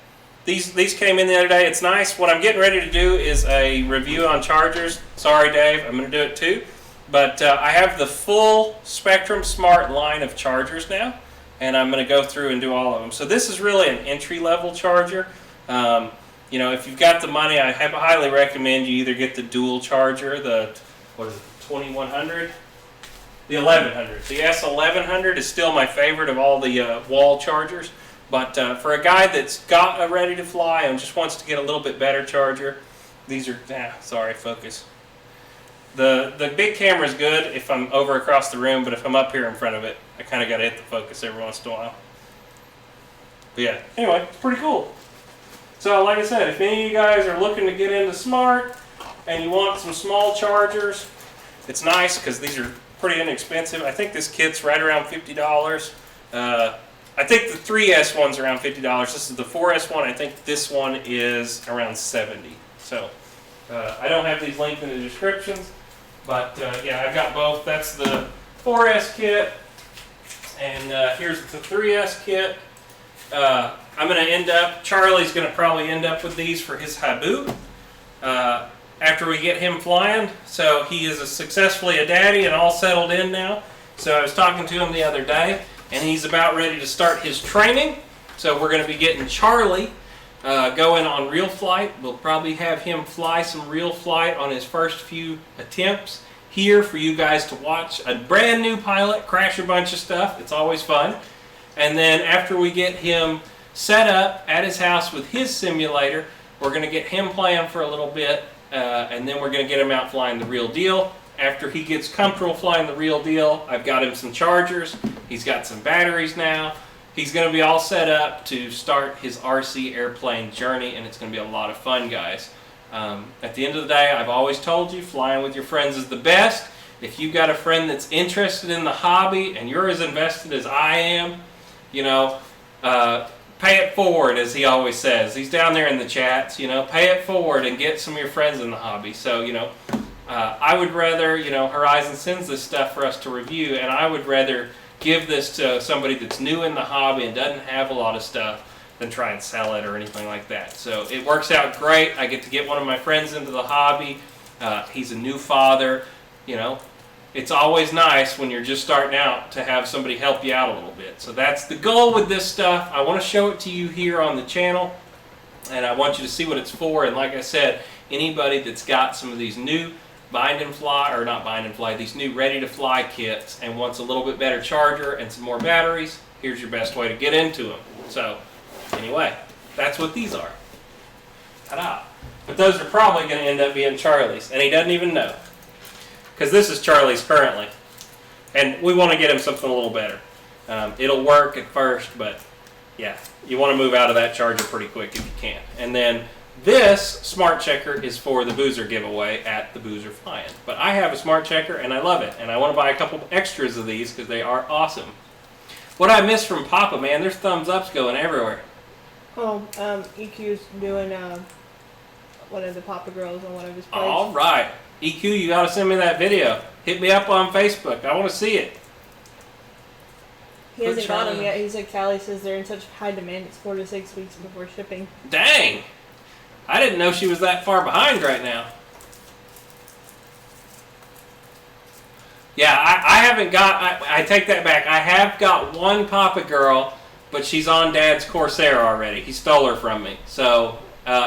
[SPEAKER 1] these came in the other day. It's nice. What I'm getting ready to do is a review on chargers. Sorry, Dave. I'm going to do it too. But I have the full Spectrum Smart line of chargers now, and I'm going to go through and do all of them. So this is really an entry-level charger. You know, if you've got the money, I highly recommend you either get the dual charger, the, what is it, 2100? The 1100. The S1100 is still my favorite of all the wall chargers. But for a guy that's got a ready-to-fly and just wants to get a little bit better charger, these are, sorry, focus. The big camera is good if I'm over across the room, but if I'm up here in front of it, I kind of got to hit the focus every once in a while. But yeah, anyway, it's pretty cool. So like I said, if any of you guys are looking to get into smart and you want some small chargers, it's nice because these are pretty inexpensive. I think this kit's right around $50. I think the 3S one's around $50. This is the 4S one. I think this one is around $70. So I don't have these linked in the descriptions, but yeah, I've got both. That's the 4S kit, and here's the 3S kit. I'm going to end up, Charlie's going to probably end up with these for his Habu after we get him flying. So he is successfully a daddy and all settled in now. So I was talking to him the other day, and he's about ready to start his training. So we're going to be getting Charlie going on real flight. We'll probably have him fly some real flight on his first few attempts here for you guys to watch. A brand new pilot crash a bunch of stuff. It's always fun. And then after we get him set up at his house with his simulator, we're going to get him playing for a little bit, and then we're going to get him out flying the real deal. After he gets comfortable flying the real deal, I've got him some chargers. He's got some batteries now. He's going to be all set up to start his RC airplane journey, and it's going to be a lot of fun, guys. At the end of the day, I've always told you, flying with your friends is the best. If you've got a friend that's interested in the hobby and you're as invested as I am, you know, pay it forward, as he always says. He's down there in the chats, you know, pay it forward and get some of your friends in the hobby. So, you know, I would rather, you know, Horizon sends this stuff for us to review, and I would rather give this to somebody that's new in the hobby and doesn't have a lot of stuff than try and sell it or anything like that. So it works out great. I get to get one of my friends into the hobby. He's a new father, you know. It's always nice when you're just starting out to have somebody help you out a little bit. So that's the goal with this stuff. I want to show it to you here on the channel, and I want you to see what it's for. And like I said, anybody that's got some of these new bind and fly, or not bind and fly, these new ready to fly kits and wants a little bit better charger and some more batteries, here's your best way to get into them. So anyway, that's what these are. Ta-da. But those are probably going to end up being Charlie's, and he doesn't even know. Because this is Charlie's currently, and we want to get him something a little better. It'll work at first, but yeah, you want to move out of that charger pretty quick if you can. And then this smart checker is for the Boozer giveaway at the Boozer Fly-In. But I have a smart checker and I love it, and I want to buy a couple extras of these because they are awesome. What I missed from Papa, man, there's thumbs ups going everywhere.
[SPEAKER 2] Oh, EQ's doing one of the Papa girls on one of his plays.
[SPEAKER 1] All right. EQ, you got to send me that video. Hit me up on Facebook. I want to see it.
[SPEAKER 2] He hasn't got them yet. He said Callie says they're in such high demand it's 4 to 6 weeks before shipping.
[SPEAKER 1] Dang. I didn't know she was that far behind right now. Yeah, I haven't got. I take that back. I have got one Papa girl, but she's on Dad's Corsair already. He stole her from me, so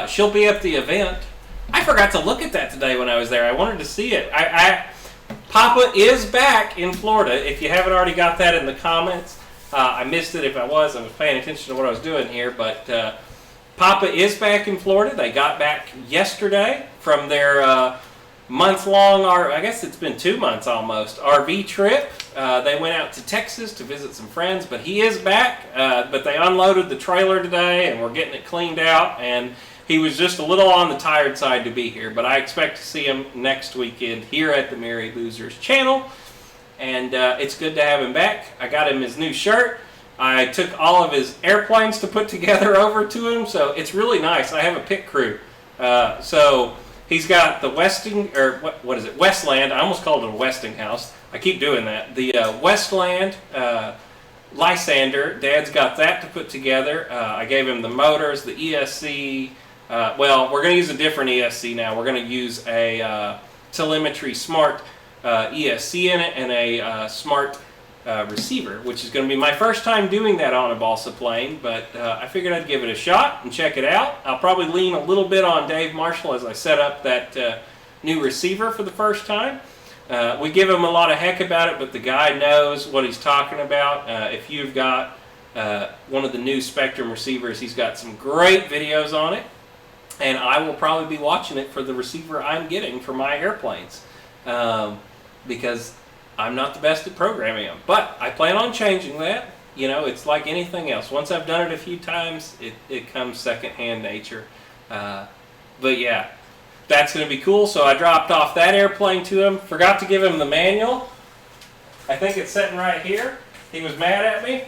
[SPEAKER 1] she'll be at the event. I forgot to look at that today when I was there. I wanted to see it. Papa is back in Florida. If you haven't already got that in the comments, I missed it. If I was paying attention to what I was doing here. But Papa is back in Florida. They got back yesterday from their month-long, or I guess it's been 2 months almost, RV trip. They went out to Texas to visit some friends, but he is back. But they unloaded the trailer today, and we're getting it cleaned out. And he was just a little on the tired side to be here, but I expect to see him next weekend here at the Merry Boozers channel. And it's good to have him back. I got him his new shirt. I took all of his airplanes to put together over to him, so it's really nice. I have a pit crew. So he's got the what is it? Westland. I almost called it a Westinghouse. I keep doing that. The Westland Lysander. Dad's got that to put together. I gave him the motors, the ESC. Well, we're going to use a different ESC now. We're going to use a telemetry smart ESC in it and a smart receiver, which is going to be my first time doing that on a balsa plane, but I figured I'd give it a shot and check it out. I'll probably lean a little bit on Dave Marshall as I set up that new receiver for the first time. We give him a lot of heck about it, but the guy knows what he's talking about. If you've got one of the new Spectrum receivers, he's got some great videos on it. And I will probably be watching it for the receiver I'm getting for my airplanes, because I'm not the best at programming them. But I plan on changing that. You know, it's like anything else. Once I've done it a few times, it comes secondhand nature. But yeah, that's going to be cool. So I dropped off that airplane to him. Forgot to give him the manual. I think it's sitting right here. He was mad at me.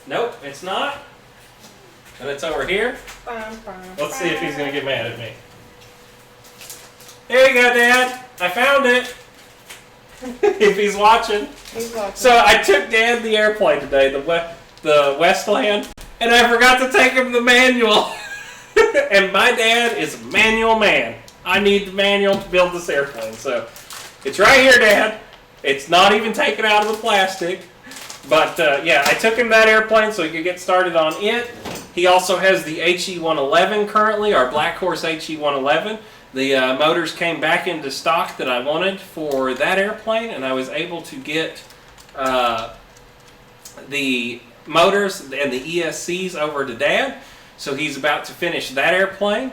[SPEAKER 1] Nope, it's not. And it's over here. Let's see if he's going to get mad at me. There you go, Dad. I found it. If he's watching.
[SPEAKER 2] He's watching.
[SPEAKER 1] So I took Dad the airplane today, the Westland, and I forgot to take him the manual. And my dad is a manual man. I need the manual to build this airplane. So it's right here, Dad. It's not even taken out of the plastic. But yeah, I took him that airplane so he could get started on it. He also has the HE-111 currently, our Black Horse HE-111. The motors came back into stock that I wanted for that airplane, and I was able to get the motors and the ESCs over to Dad. So he's about to finish that airplane.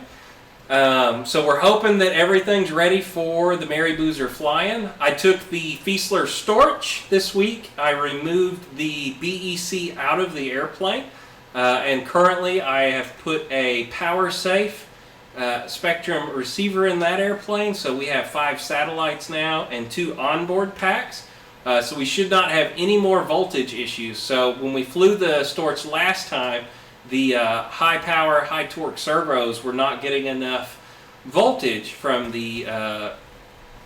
[SPEAKER 1] So we're hoping that everything's ready for the Merry Boozer fly-in. I took the Fiesler Storch this week. I removed the BEC out of the airplane. And currently I have put a power safe Spectrum receiver in that airplane. So we have 5 satellites now and 2 onboard packs. So we should not have any more voltage issues. So when we flew the Storch last time, the high power, high torque servos were not getting enough voltage from the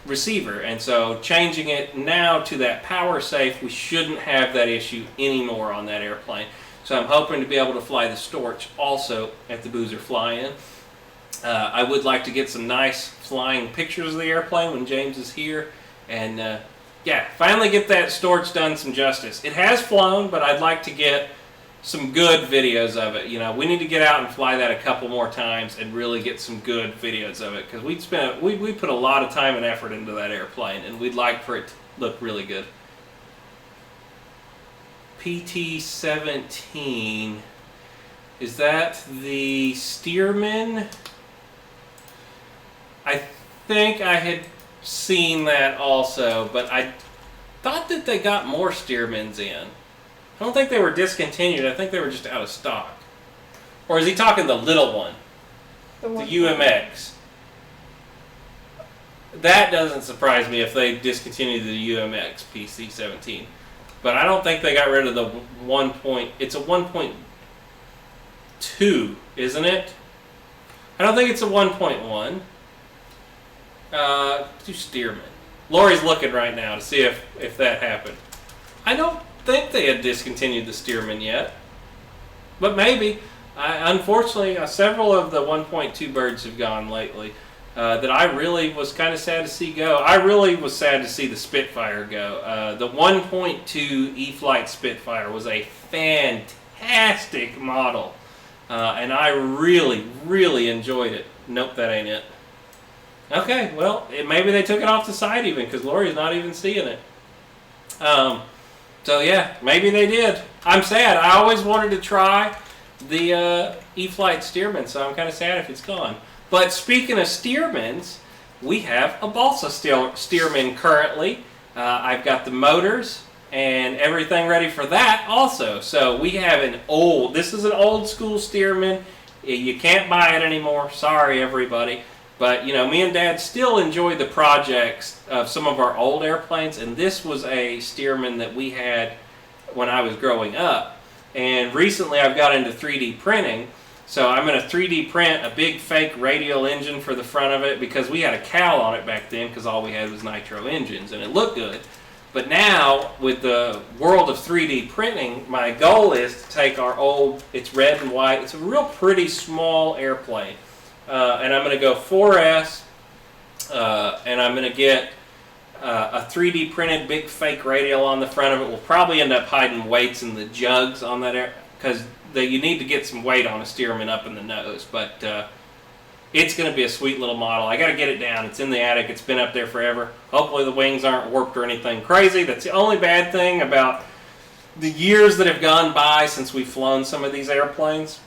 [SPEAKER 1] receiver. And so changing it now to that power safe, we shouldn't have that issue anymore on that airplane. So I'm hoping to be able to fly the Storch also at the Boozer fly-in. I would like to get some nice flying pictures of the airplane when James is here. And yeah, finally get that Storch done some justice. It has flown, but I'd like to get some good videos of it. You know, we need to get out and fly that a couple more times and really get some good videos of it, because we put a lot of time and effort into that airplane, and we'd like for it to look really good. PT-17, is that the Stearman? I think I had seen that also, but I thought that they got more Stearmans in. I don't think they were discontinued. I think they were just out of stock. Or is he talking the little one? The UMX. That doesn't surprise me if they discontinued the UMX PC-17. But I don't think they got rid of the 1. It's a 1.2, isn't it? I don't think it's a 1.1. Do Stearman. Lori's looking right now to see if that happened. I don't think they had discontinued the Stearman yet, but maybe. Unfortunately, several of the 1.2 birds have gone lately. that I really was kind of sad to see go. I really was sad to see the Spitfire go. The 1.2 E-flite Spitfire was a fantastic model, and I really, really enjoyed it. Nope, that ain't it. Okay, well, maybe they took it off the site even, because Lori's not even seeing it. So yeah, maybe they did. I'm sad. I always wanted to try the E-flite Stearman, so I'm kind of sad if it's gone. But speaking of Stearmans, we have a balsa Stearman currently. I've got the motors and everything ready for that also. So we have this is an old school Stearman. You can't buy it anymore. Sorry, everybody. But, you know, me and Dad still enjoy the projects of some of our old airplanes, and this was a Stearman that we had when I was growing up. And recently I've got into 3D printing, so I'm going to 3D print a big fake radial engine for the front of it, because we had a cowl on it back then because all we had was nitro engines, and it looked good. But now, with the world of 3D printing, my goal is to take our old, it's red and white, it's a real pretty small airplane. And I'm going to go 4S, and I'm going to get a 3D printed big fake radial on the front of it. We'll probably end up hiding weights in the jugs on that because you need to get some weight on a Stearman up in the nose. But it's going to be a sweet little model. I got to get it down. It's in the attic. It's been up there forever. Hopefully the wings aren't warped or anything crazy. That's the only bad thing about the years that have gone by since we've flown some of these airplanes.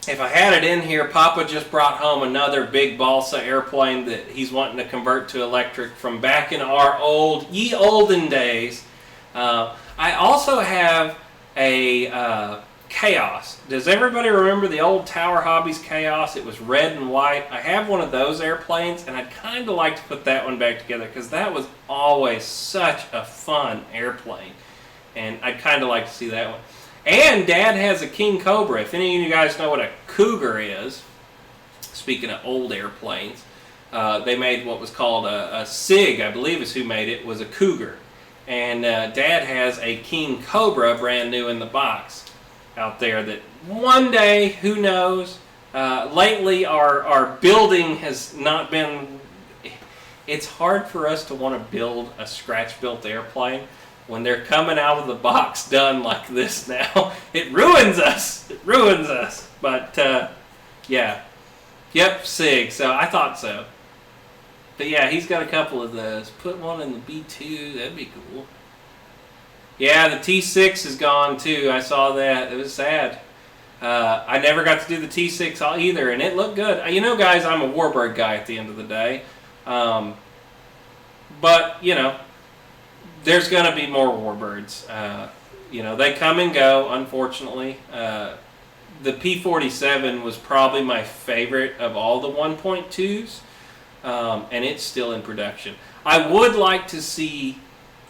[SPEAKER 1] If I had it in here, Papa just brought home another big balsa airplane that he's wanting to convert to electric from back in our ye olden days. I also have a Chaos. Does everybody remember the old Tower Hobbies Chaos? It was red and white. I have one of those airplanes, and I'd kind of like to put that one back together because that was always such a fun airplane. And I'd kind of like to see that one. And Dad has a King Cobra. If any of you guys know what a Cougar is, speaking of old airplanes, they made what was called a SIG, I believe is who made it, was a Cougar. And Dad has a King Cobra brand new in the box out there that one day, who knows, lately our building has not been, it's hard for us to want to build a scratch-built airplane when they're coming out of the box done like this now. It ruins us. It ruins us. But, yeah. Yep, SIG. So I thought so. But yeah, he's got a couple of those. Put one in the B2. That'd be cool. Yeah, the T6 is gone too. I saw that. It was sad. I never got to do the T6 either, and it looked good. You know, guys, I'm a Warbird guy at the end of the day. But, you know, there's going to be more Warbirds. You know, they come and go, unfortunately. The P-47 was probably my favorite of all the 1.2s, and it's still in production. I would like to see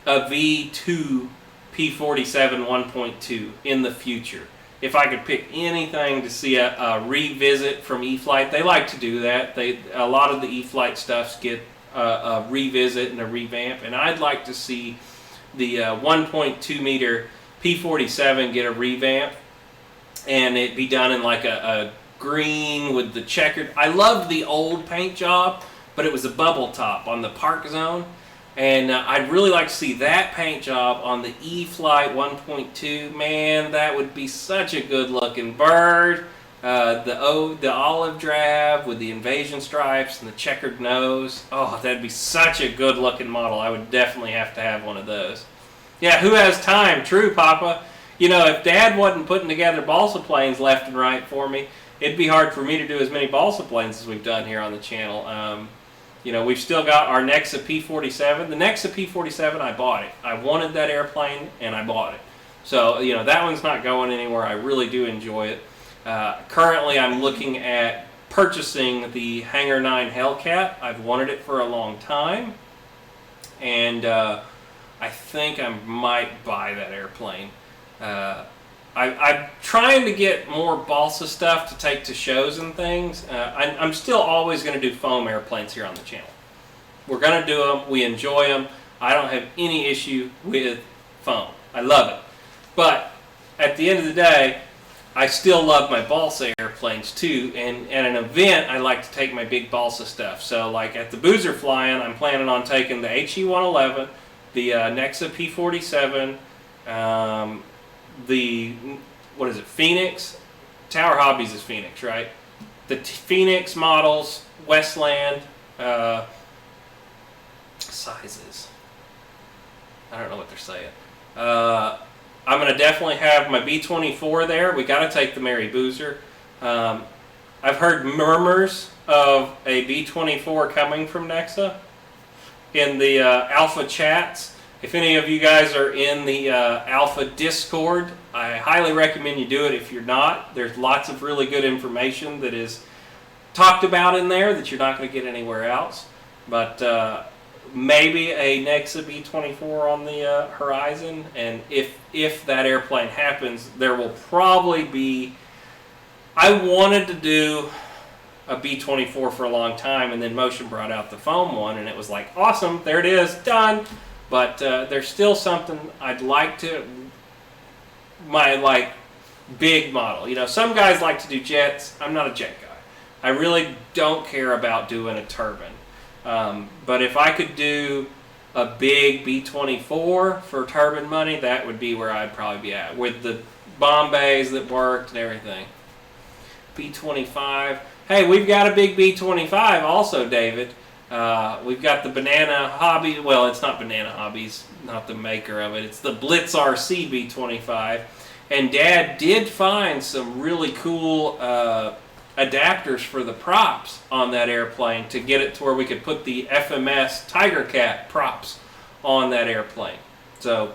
[SPEAKER 1] a V2 P-47 1.2 in the future. If I could pick anything to see a revisit from E-flite, they like to do that. A lot of the E-flite stuffs get a revisit and a revamp, and I'd like to see the 1.2 meter P-47 get a revamp, and it be done in like a green with the checkered. I loved the old paint job, but it was a bubble top on the Park Zone, and I'd really like to see that paint job on the E-flite 1.2. Man, that would be such a good looking bird. The olive drab with the invasion stripes and the checkered nose. Oh, that'd be such a good looking model. I would definitely have to have one of those. Yeah, who has time? True, Papa. You know, if Dad wasn't putting together balsa planes left and right for me, it'd be hard for me to do as many balsa planes as we've done here on the channel. You know, we've still got our Nexa P-47. The Nexa P-47, I bought it. I wanted that airplane, and I bought it. So, you know, that one's not going anywhere. I really do enjoy it. Currently, I'm looking at purchasing the Hangar 9 Hellcat. I've wanted it for a long time, and I think I might buy that airplane. I'm trying to get more balsa stuff to take to shows and things. I'm still always going to do foam airplanes here on the channel. We're going to do them. We enjoy them. I don't have any issue with foam. I love it. But at the end of the day, I still love my balsa airplanes too, and at an event I like to take my big balsa stuff. So like at the Boozer Flying, I'm planning on taking the HE-111, the Nexa P-47, the, what is it, Phoenix? Tower Hobbies is Phoenix, right? The Phoenix models, Westland, sizes. I don't know what they're saying. I'm going to definitely have my B-24 there. We got to take the Mary Boozer. I've heard murmurs of a B-24 coming from Nexa in the Alpha chats. If any of you guys are in the Alpha Discord, I highly recommend you do it. If you're not, there's lots of really good information that is talked about in there that you're not going to get anywhere else. But maybe a Nexa B-24 on the horizon, and if that airplane happens, there will probably be. I wanted to do a B-24 for a long time, and then Motion brought out the foam one, and it was like, awesome, there it is, done. But there's still something I'd like to, my like big model. You know, some guys like to do jets. I'm not a jet guy. I really don't care about doing a turbine. But if I could do a big B-24 for turbine money, that would be where I'd probably be at, with the bomb bays that worked and everything. B-25. Hey, we've got a big B-25 also, David. We've got the Banana Hobby. Well, it's not Banana Hobbies, not the maker of it. It's the Blitz RC B-25. And Dad did find some really cool adapters for the props on that airplane to get it to where we could put the FMS Tiger Cat props on that airplane. So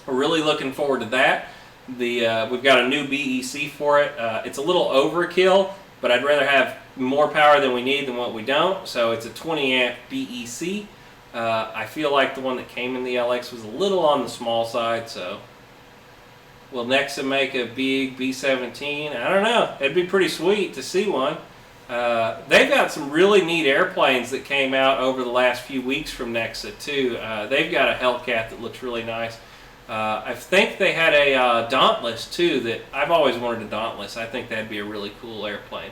[SPEAKER 1] we're really looking forward to that. We've got a new BEC for it. It's a little overkill, but I'd rather have more power than we need than what we don't. So it's a 20 amp BEC. I feel like the one that came in the LX was a little on the small side, so will Nexa make a big B-17? I don't know. It'd be pretty sweet to see one. They've got some really neat airplanes that came out over the last few weeks from Nexa too. They've got a Hellcat that looks really nice. I think they had a Dauntless too that I've always wanted a Dauntless. I think that'd be a really cool airplane.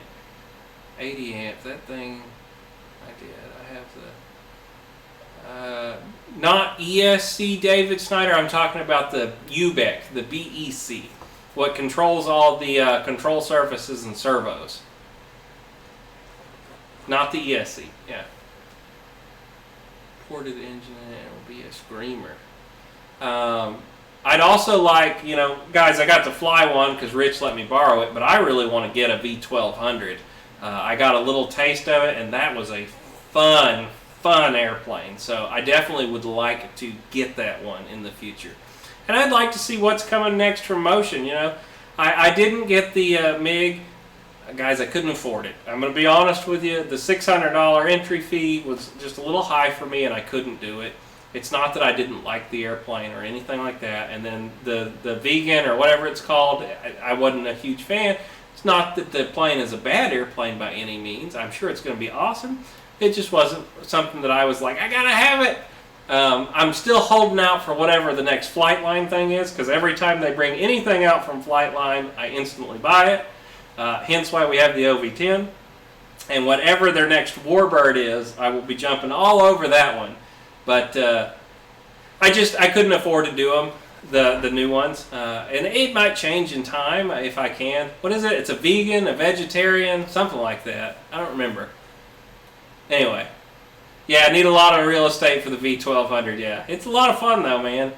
[SPEAKER 1] 80 amp, that thing, I did. I have the, not ESC David Snyder, I'm talking about the UBEC, the BEC, what controls all the control surfaces and servos. Not the ESC, yeah. Ported engine, it will be a screamer. I'd also like, you know, guys, I got to fly one because Rich let me borrow it, but I really want to get a V1200. I got a little taste of it, and that was a fun airplane. So I definitely would like to get that one in the future. And I'd like to see what's coming next from Motion. You know, I didn't get the MiG. Guys, I couldn't afford it. I'm going to be honest with you. The $600 entry fee was just a little high for me, and I couldn't do it. It's not that I didn't like the airplane or anything like that. And then the vegan or whatever it's called, I wasn't a huge fan. It's not that the plane is a bad airplane by any means. I'm sure it's going to be awesome. It just wasn't something that I was like, I got to have it. I'm still holding out for whatever the next Flightline thing is, because every time they bring anything out from Flightline, I instantly buy it. Hence why we have the OV-10. And whatever their next Warbird is, I will be jumping all over that one. But I couldn't afford to do them, the new ones. And it might change in time if I can. What is it? It's a vegan, a vegetarian, something like that. I don't remember. Anyway. Yeah, I need a lot of real estate for the V1200, yeah. It's a lot of fun though, man.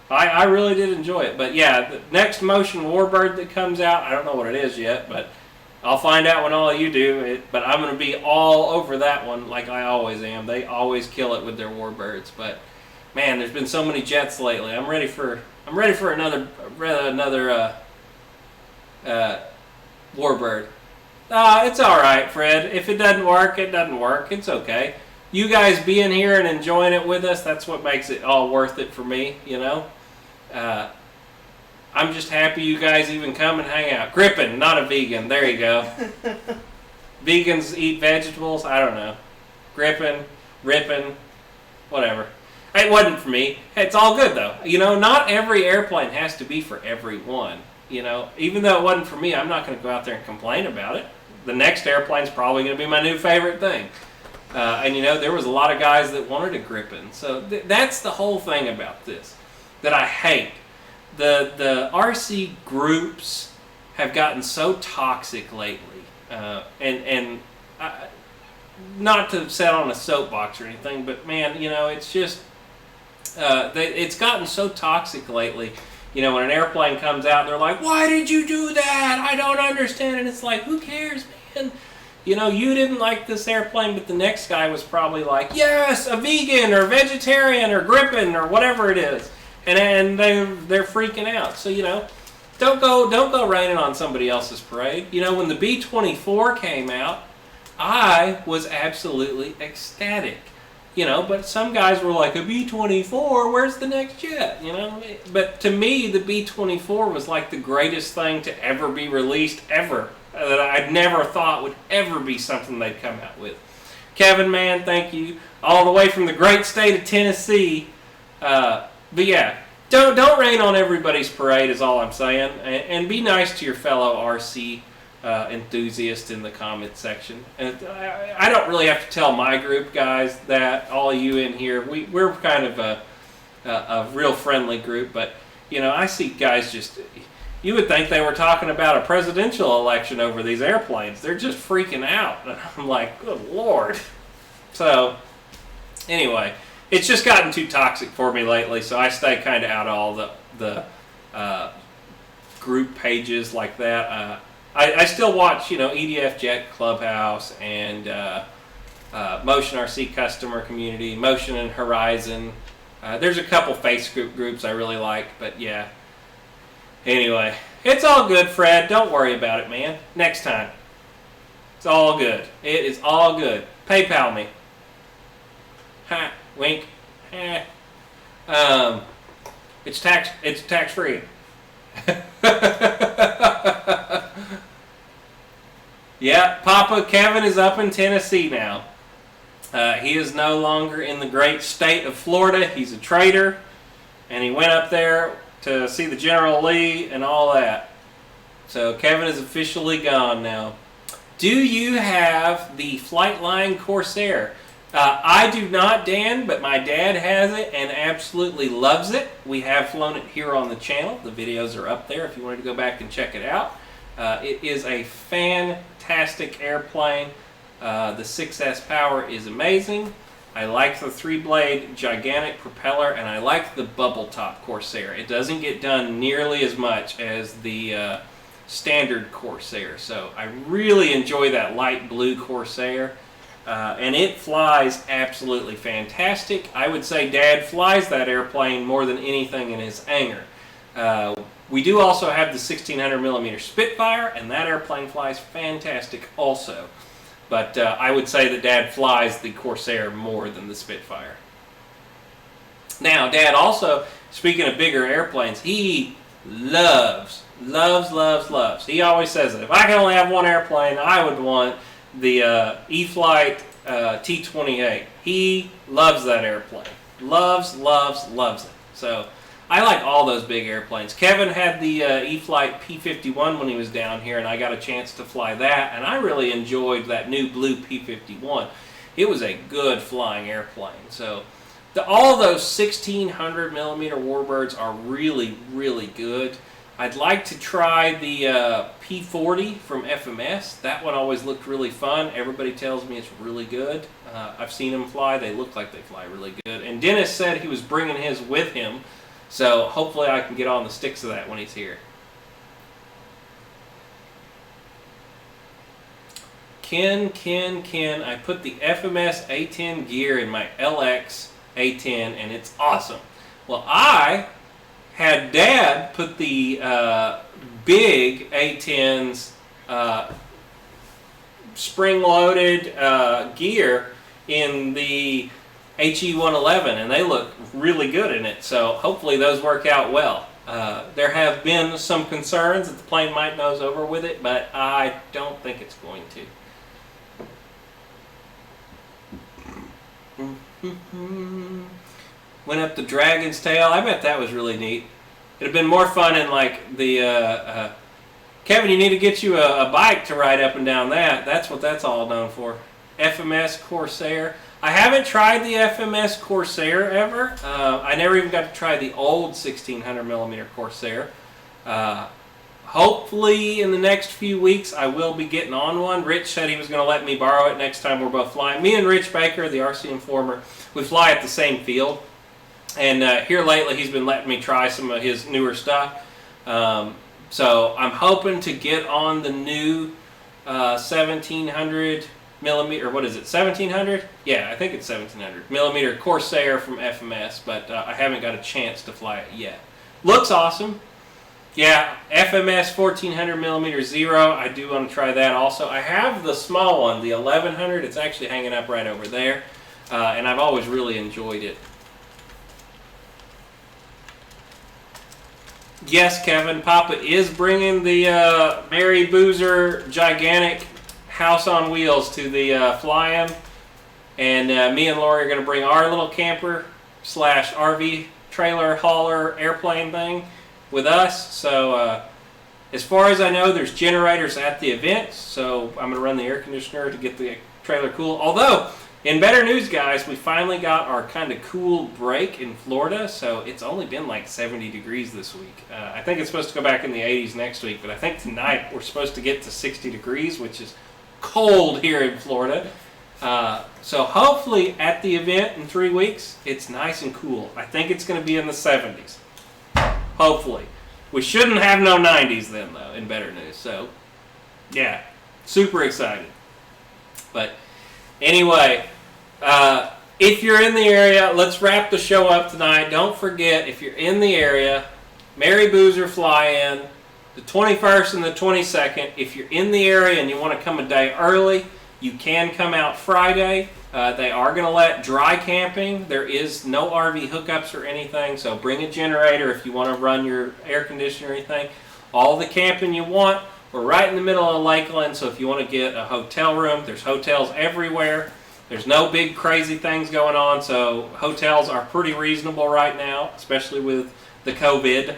[SPEAKER 1] I really did enjoy it. But yeah, the next Motion Warbird that comes out, I don't know what it is yet, but I'll find out when all of you do. But I'm going to be all over that one like I always am. They always kill it with their Warbirds. But man, there's been so many jets lately. I'm ready for another Warbird. It's all right, Fred. If it doesn't work, it doesn't work. It's okay. You guys being here and enjoying it with us, that's what makes it all worth it for me, you know. I'm just happy you guys even come and hang out. Grippin', not a vegan. There you go. Vegans eat vegetables? I don't know. Grippin', rippin', whatever. It wasn't for me. It's all good, though. You know, not every airplane has to be for everyone. You know, even though it wasn't for me, I'm not going to go out there and complain about it. The next airplane's probably going to be my new favorite thing. And you know, there was a lot of guys that wanted a Gripen. So that's the whole thing about this that I hate. The RC groups have gotten so toxic lately, and not to set on a soapbox or anything, but man, you know, it's just it's gotten so toxic lately. You know, when an airplane comes out, they're like, "Why did you do that? I don't understand." And it's like, who cares, man? You know, you didn't like this airplane, but the next guy was probably like, "Yes, a vegan or vegetarian or Gripen or whatever it is," and they're freaking out. So you know, don't go raining on somebody else's parade. You know, when the B-24 came out, I was absolutely ecstatic. You know, but some guys were like, a B-24, where's the next jet? You know, but to me, the B-24 was like the greatest thing to ever be released ever. That I'd never thought would ever be something they'd come out with. Kevin, man, thank you. All the way from the great state of Tennessee. But yeah, don't rain on everybody's parade is all I'm saying. And be nice to your fellow RC enthusiast in the comment section. And I don't really have to tell my group guys that, all of you in here, we're kind of a real friendly group, but you know, I see guys just, you would think they were talking about a presidential election over these airplanes. They're just freaking out. And I'm like, good Lord. So anyway, it's just gotten too toxic for me lately, so I stay kind of out of all the group pages like that. I still watch, you know, EDF Jet Clubhouse and Motion RC Customer Community, Motion and Horizon. There's a couple Facebook groups I really like, but yeah. Anyway, it's all good, Fred. Don't worry about it, man. Next time. It's all good. It is all good. PayPal me. Ha, wink. It's tax free. Yeah, Papa Kevin is up in Tennessee now. He is no longer in the great state of Florida. He's a trader, and he went up there to see the General Lee and all that. So Kevin is officially gone now. Do you have the Flightline Corsair? I do not, Dan, but my dad has it and absolutely loves it. We have flown it here on the channel. The videos are up there if you wanted to go back and check it out. It is a fantastic airplane. The 6S power is amazing. I like the 3-blade gigantic propeller, and I like the bubble top Corsair. It doesn't get done nearly as much as the standard Corsair, so I really enjoy that light blue Corsair. And it flies absolutely fantastic. I would say Dad flies that airplane more than anything in his hangar. We do also have the 1600mm Spitfire, and that airplane flies fantastic also. But I would say that Dad flies the Corsair more than the Spitfire. Now, Dad also, speaking of bigger airplanes, he loves. He always says that if I could only have one airplane, I would want the E-Flight T-28. He loves that airplane. Loves it. So I like all those big airplanes. Kevin had the E-Flight P-51 when he was down here, and I got a chance to fly that, and I really enjoyed that new blue P-51. It was a good flying airplane. So all those 1600mm Warbirds are really, really good. I'd like to try the P-40 from FMS. That one always looked really fun. Everybody tells me it's really good. I've seen them fly. They look like they fly really good. And Dennis said he was bringing his with him, so hopefully I can get on the sticks of that when he's here. Ken, I put the FMS A10 gear in my LX A10, and it's awesome. Well, I had Dad put the big A10's spring-loaded gear in the HE111, and they look really good in it, so hopefully those work out well. There have been some concerns that the plane might nose over with it, but I don't think it's going to. Went up the Dragon's Tail. I bet that was really neat. It'd have been more fun in like the Kevin, you need to get you a bike to ride up and down that. That's what that's all known for. FMS Corsair. I haven't tried the FMS Corsair ever. I never even got to try the old 1600mm Corsair. Hopefully in the next few weeks I will be getting on one. Rich said he was going to let me borrow it next time we're both flying. Me and Rich Baker, the RC Informer, we fly at the same field. And here lately he's been letting me try some of his newer stuff. So I'm hoping to get on the new 1700 millimeter, or what is it, 1700? Yeah, I think it's 1700 millimeter Corsair from FMS, but I haven't got a chance to fly it yet. Looks awesome. Yeah, FMS 1400 millimeter Zero. I do want to try that also. I have the small one, the 1100. It's actually hanging up right over there, and I've always really enjoyed it. Yes, Kevin, Papa is bringing the Mary Boozer gigantic house on wheels to the fly-in, and me and Lori are going to bring our little camper / RV trailer hauler airplane thing with us. So as far as I know, there's generators at the event, so I'm going to run the air conditioner to get the trailer cool. Although, in better news, guys, we finally got our kind of cool break in Florida, so it's only been like 70 degrees this week. I think it's supposed to go back in the 80s next week, but I think tonight we're supposed to get to 60 degrees, which is cold here in Florida. So hopefully at the event in 3 weeks, it's nice and cool. I think it's going to be in the 70s. Hopefully. We shouldn't have no 90s then, though, in better news. So, yeah, super excited. But anyway, if you're in the area, let's wrap the show up tonight. Don't forget, if you're in the area, Mary Boozer fly-in, the 21st and the 22nd. If you're in the area and you want to come a day early, you can come out Friday. They are going to let dry camping. There is no RV hookups or anything, so bring a generator if you want to run your air conditioner or anything. All the camping you want. We're right in the middle of Lakeland, so if you want to get a hotel room, there's hotels everywhere. There's no big crazy things going on, so hotels are pretty reasonable right now, especially with the COVID.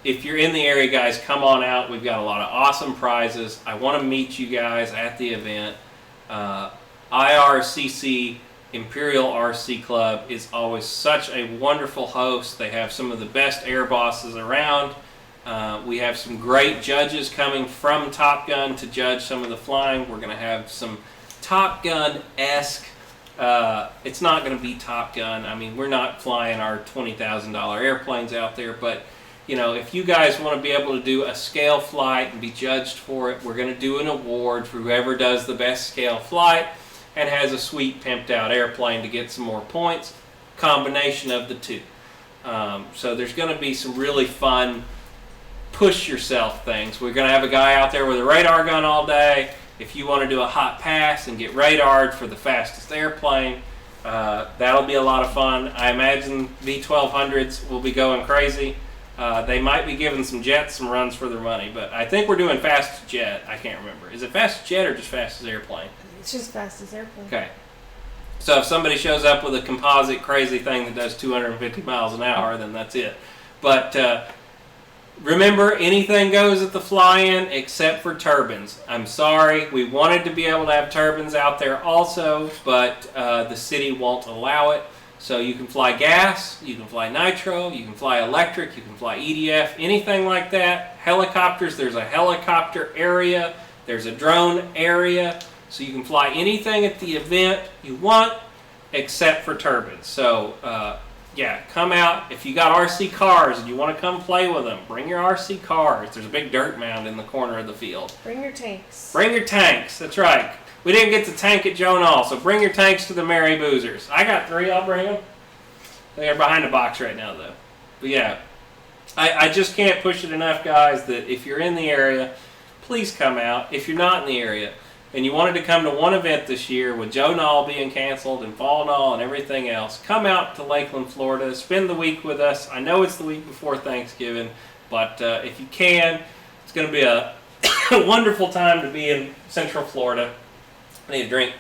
[SPEAKER 1] If you're in the area, guys, come on out. We've got a lot of awesome prizes. I want to meet you guys at the event. IRCC, Imperial RC Club, is always such a wonderful host. They have some of the best air bosses around. We have some great judges coming from Top Gun to judge some of the flying. We're going to have some Top Gun-esque. It's not going to be Top Gun. I mean, we're not flying our $20,000 airplanes out there, but you know, if you guys want to be able to do a scale flight and be judged for it, we're going to do an award for whoever does the best scale flight and has a sweet pimped out airplane to get some more points. Combination of the two. So there's going to be some really fun push yourself things. We're going to have a guy out there with a radar gun all day. If you want to do a hot pass and get radared for the fastest airplane, that'll be a lot of fun. I imagine V1200s will be going crazy. They might be giving some jets some runs for their money, but I think we're doing fastest jet. I can't remember. Is it fastest jet or just fastest airplane?
[SPEAKER 2] It's just fastest airplane.
[SPEAKER 1] Okay. So if somebody shows up with a composite crazy thing that does 250 miles an hour, then that's it. But remember, anything goes at the fly-in except for turbines. I'm sorry. We wanted to be able to have turbines out there also, but the city won't allow it. So you can fly gas, you can fly nitro, you can fly electric, you can fly EDF, anything like that. Helicopters, there's a helicopter area, there's a drone area, so you can fly anything at the event you want except for turbines. So yeah, come out. If you got RC cars and you want to come play with them, bring your RC cars. There's a big dirt mound in the corner of the field.
[SPEAKER 2] Bring your tanks.
[SPEAKER 1] Bring your tanks, that's right. We didn't get the tank at Joan Hall, so bring your tanks to the Mary Boozers. I got 3, I'll bring them. They're behind the box right now, though. But yeah, I just can't push it enough, guys, that if you're in the area, please come out. If you're not in the area and you wanted to come to one event this year with Joan Hall being canceled and Fall Hall and everything else, come out to Lakeland, Florida. Spend the week with us. I know it's the week before Thanksgiving, but if you can, it's going to be a wonderful time to be in Central Florida. I need a drink.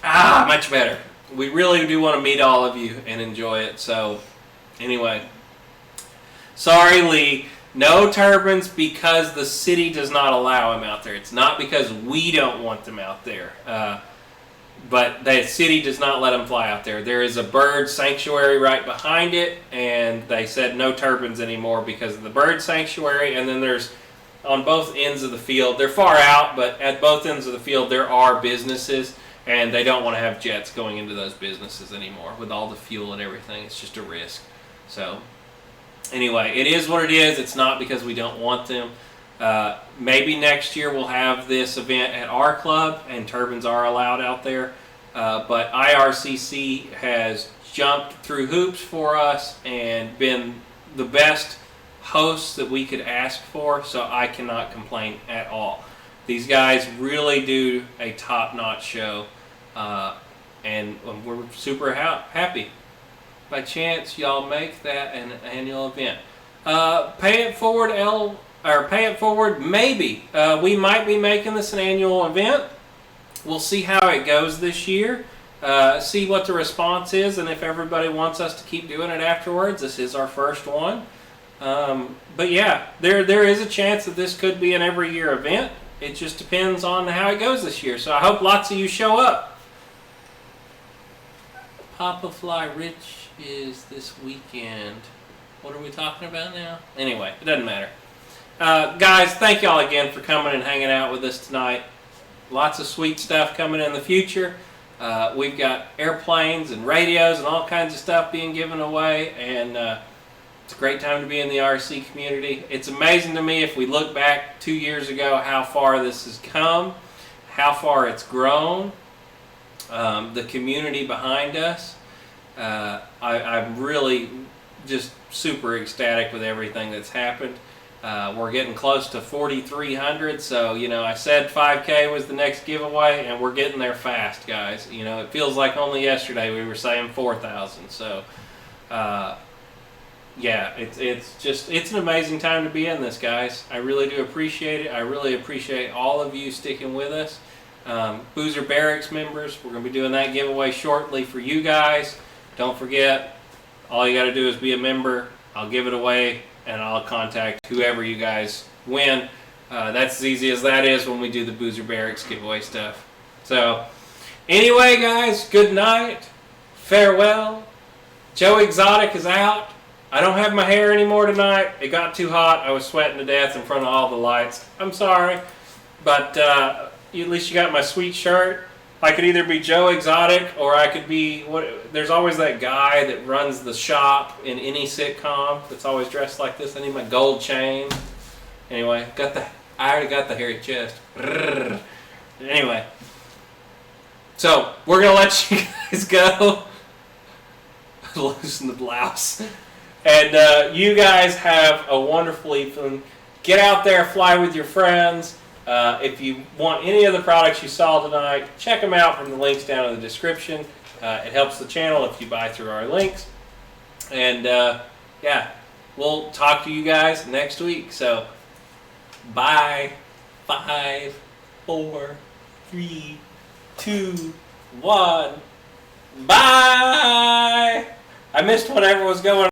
[SPEAKER 1] Ah, much better. we really do want to meet all of you and enjoy it. So anyway, sorry, Lee. No turbines because the city does not allow them out there. It's not because we don't want them out there. But the city does not let them fly out there. There is a bird sanctuary right behind it, and they said no turbines anymore because of the bird sanctuary. And then there's, on both ends of the field, they're far out, but at both ends of the field there are businesses, and they don't want to have jets going into those businesses anymore with all the fuel and everything. It's just a risk. So anyway, it is what it is. It's not because we don't want them. Maybe next year we'll have this event at our club and turbines are allowed out there. But IRCC has jumped through hoops for us and been the best hosts that we could ask for, so I cannot complain at all. These guys really do a top-notch show, and we're super happy. By chance, y'all make that an annual event. Pay it forward, maybe. We might be making this an annual event. We'll see how it goes this year. See what the response is, and if everybody wants us to keep doing it afterwards. This is our first one. But yeah, there is a chance that this could be an every year event. It just depends on how it goes this year. So I hope lots of you show up. Papa Fly Rich is this weekend. What are we talking about now? Anyway, it doesn't matter. Guys, thank y'all again for coming and hanging out with us tonight. Lots of sweet stuff coming in the future. We've got airplanes and radios and all kinds of stuff being given away, and it's a great time to be in the RC community. It's amazing to me if we look back 2 years ago how far this has come, how far it's grown, the community behind us. I'm really just super ecstatic with everything that's happened. We're getting close to 4,300, so I said 5K was the next giveaway, and we're getting there fast, guys. It feels like only yesterday we were saying 4,000. So yeah, it's an amazing time to be in this, guys. I really do appreciate it. I really appreciate all of you sticking with us. Boozer Barracks members, we're going to be doing that giveaway shortly for you guys. Don't forget, all you got to do is be a member. I'll give it away, and I'll contact whoever you guys win. That's as easy as that is when we do the Boozer Barracks giveaway stuff. So anyway, guys, good night. Farewell. Joe Exotic is out. I don't have my hair anymore tonight. It got too hot. I was sweating to death in front of all the lights. I'm sorry. But at least you got my sweet shirt. I could either be Joe Exotic or I could be there's always that guy that runs the shop in any sitcom that's always dressed like this. I need my gold chain. Anyway, I already got the hairy chest. Anyway, so we're gonna let you guys go. Loosen the blouse. And you guys have a wonderful evening. Get out there, fly with your friends. If you want any of the products you saw tonight, check them out from the links down in the description. It helps the channel if you buy through our links. And yeah, we'll talk to you guys next week. So bye. 5, 4, 3, 2, 1. Bye. I missed whatever was going on.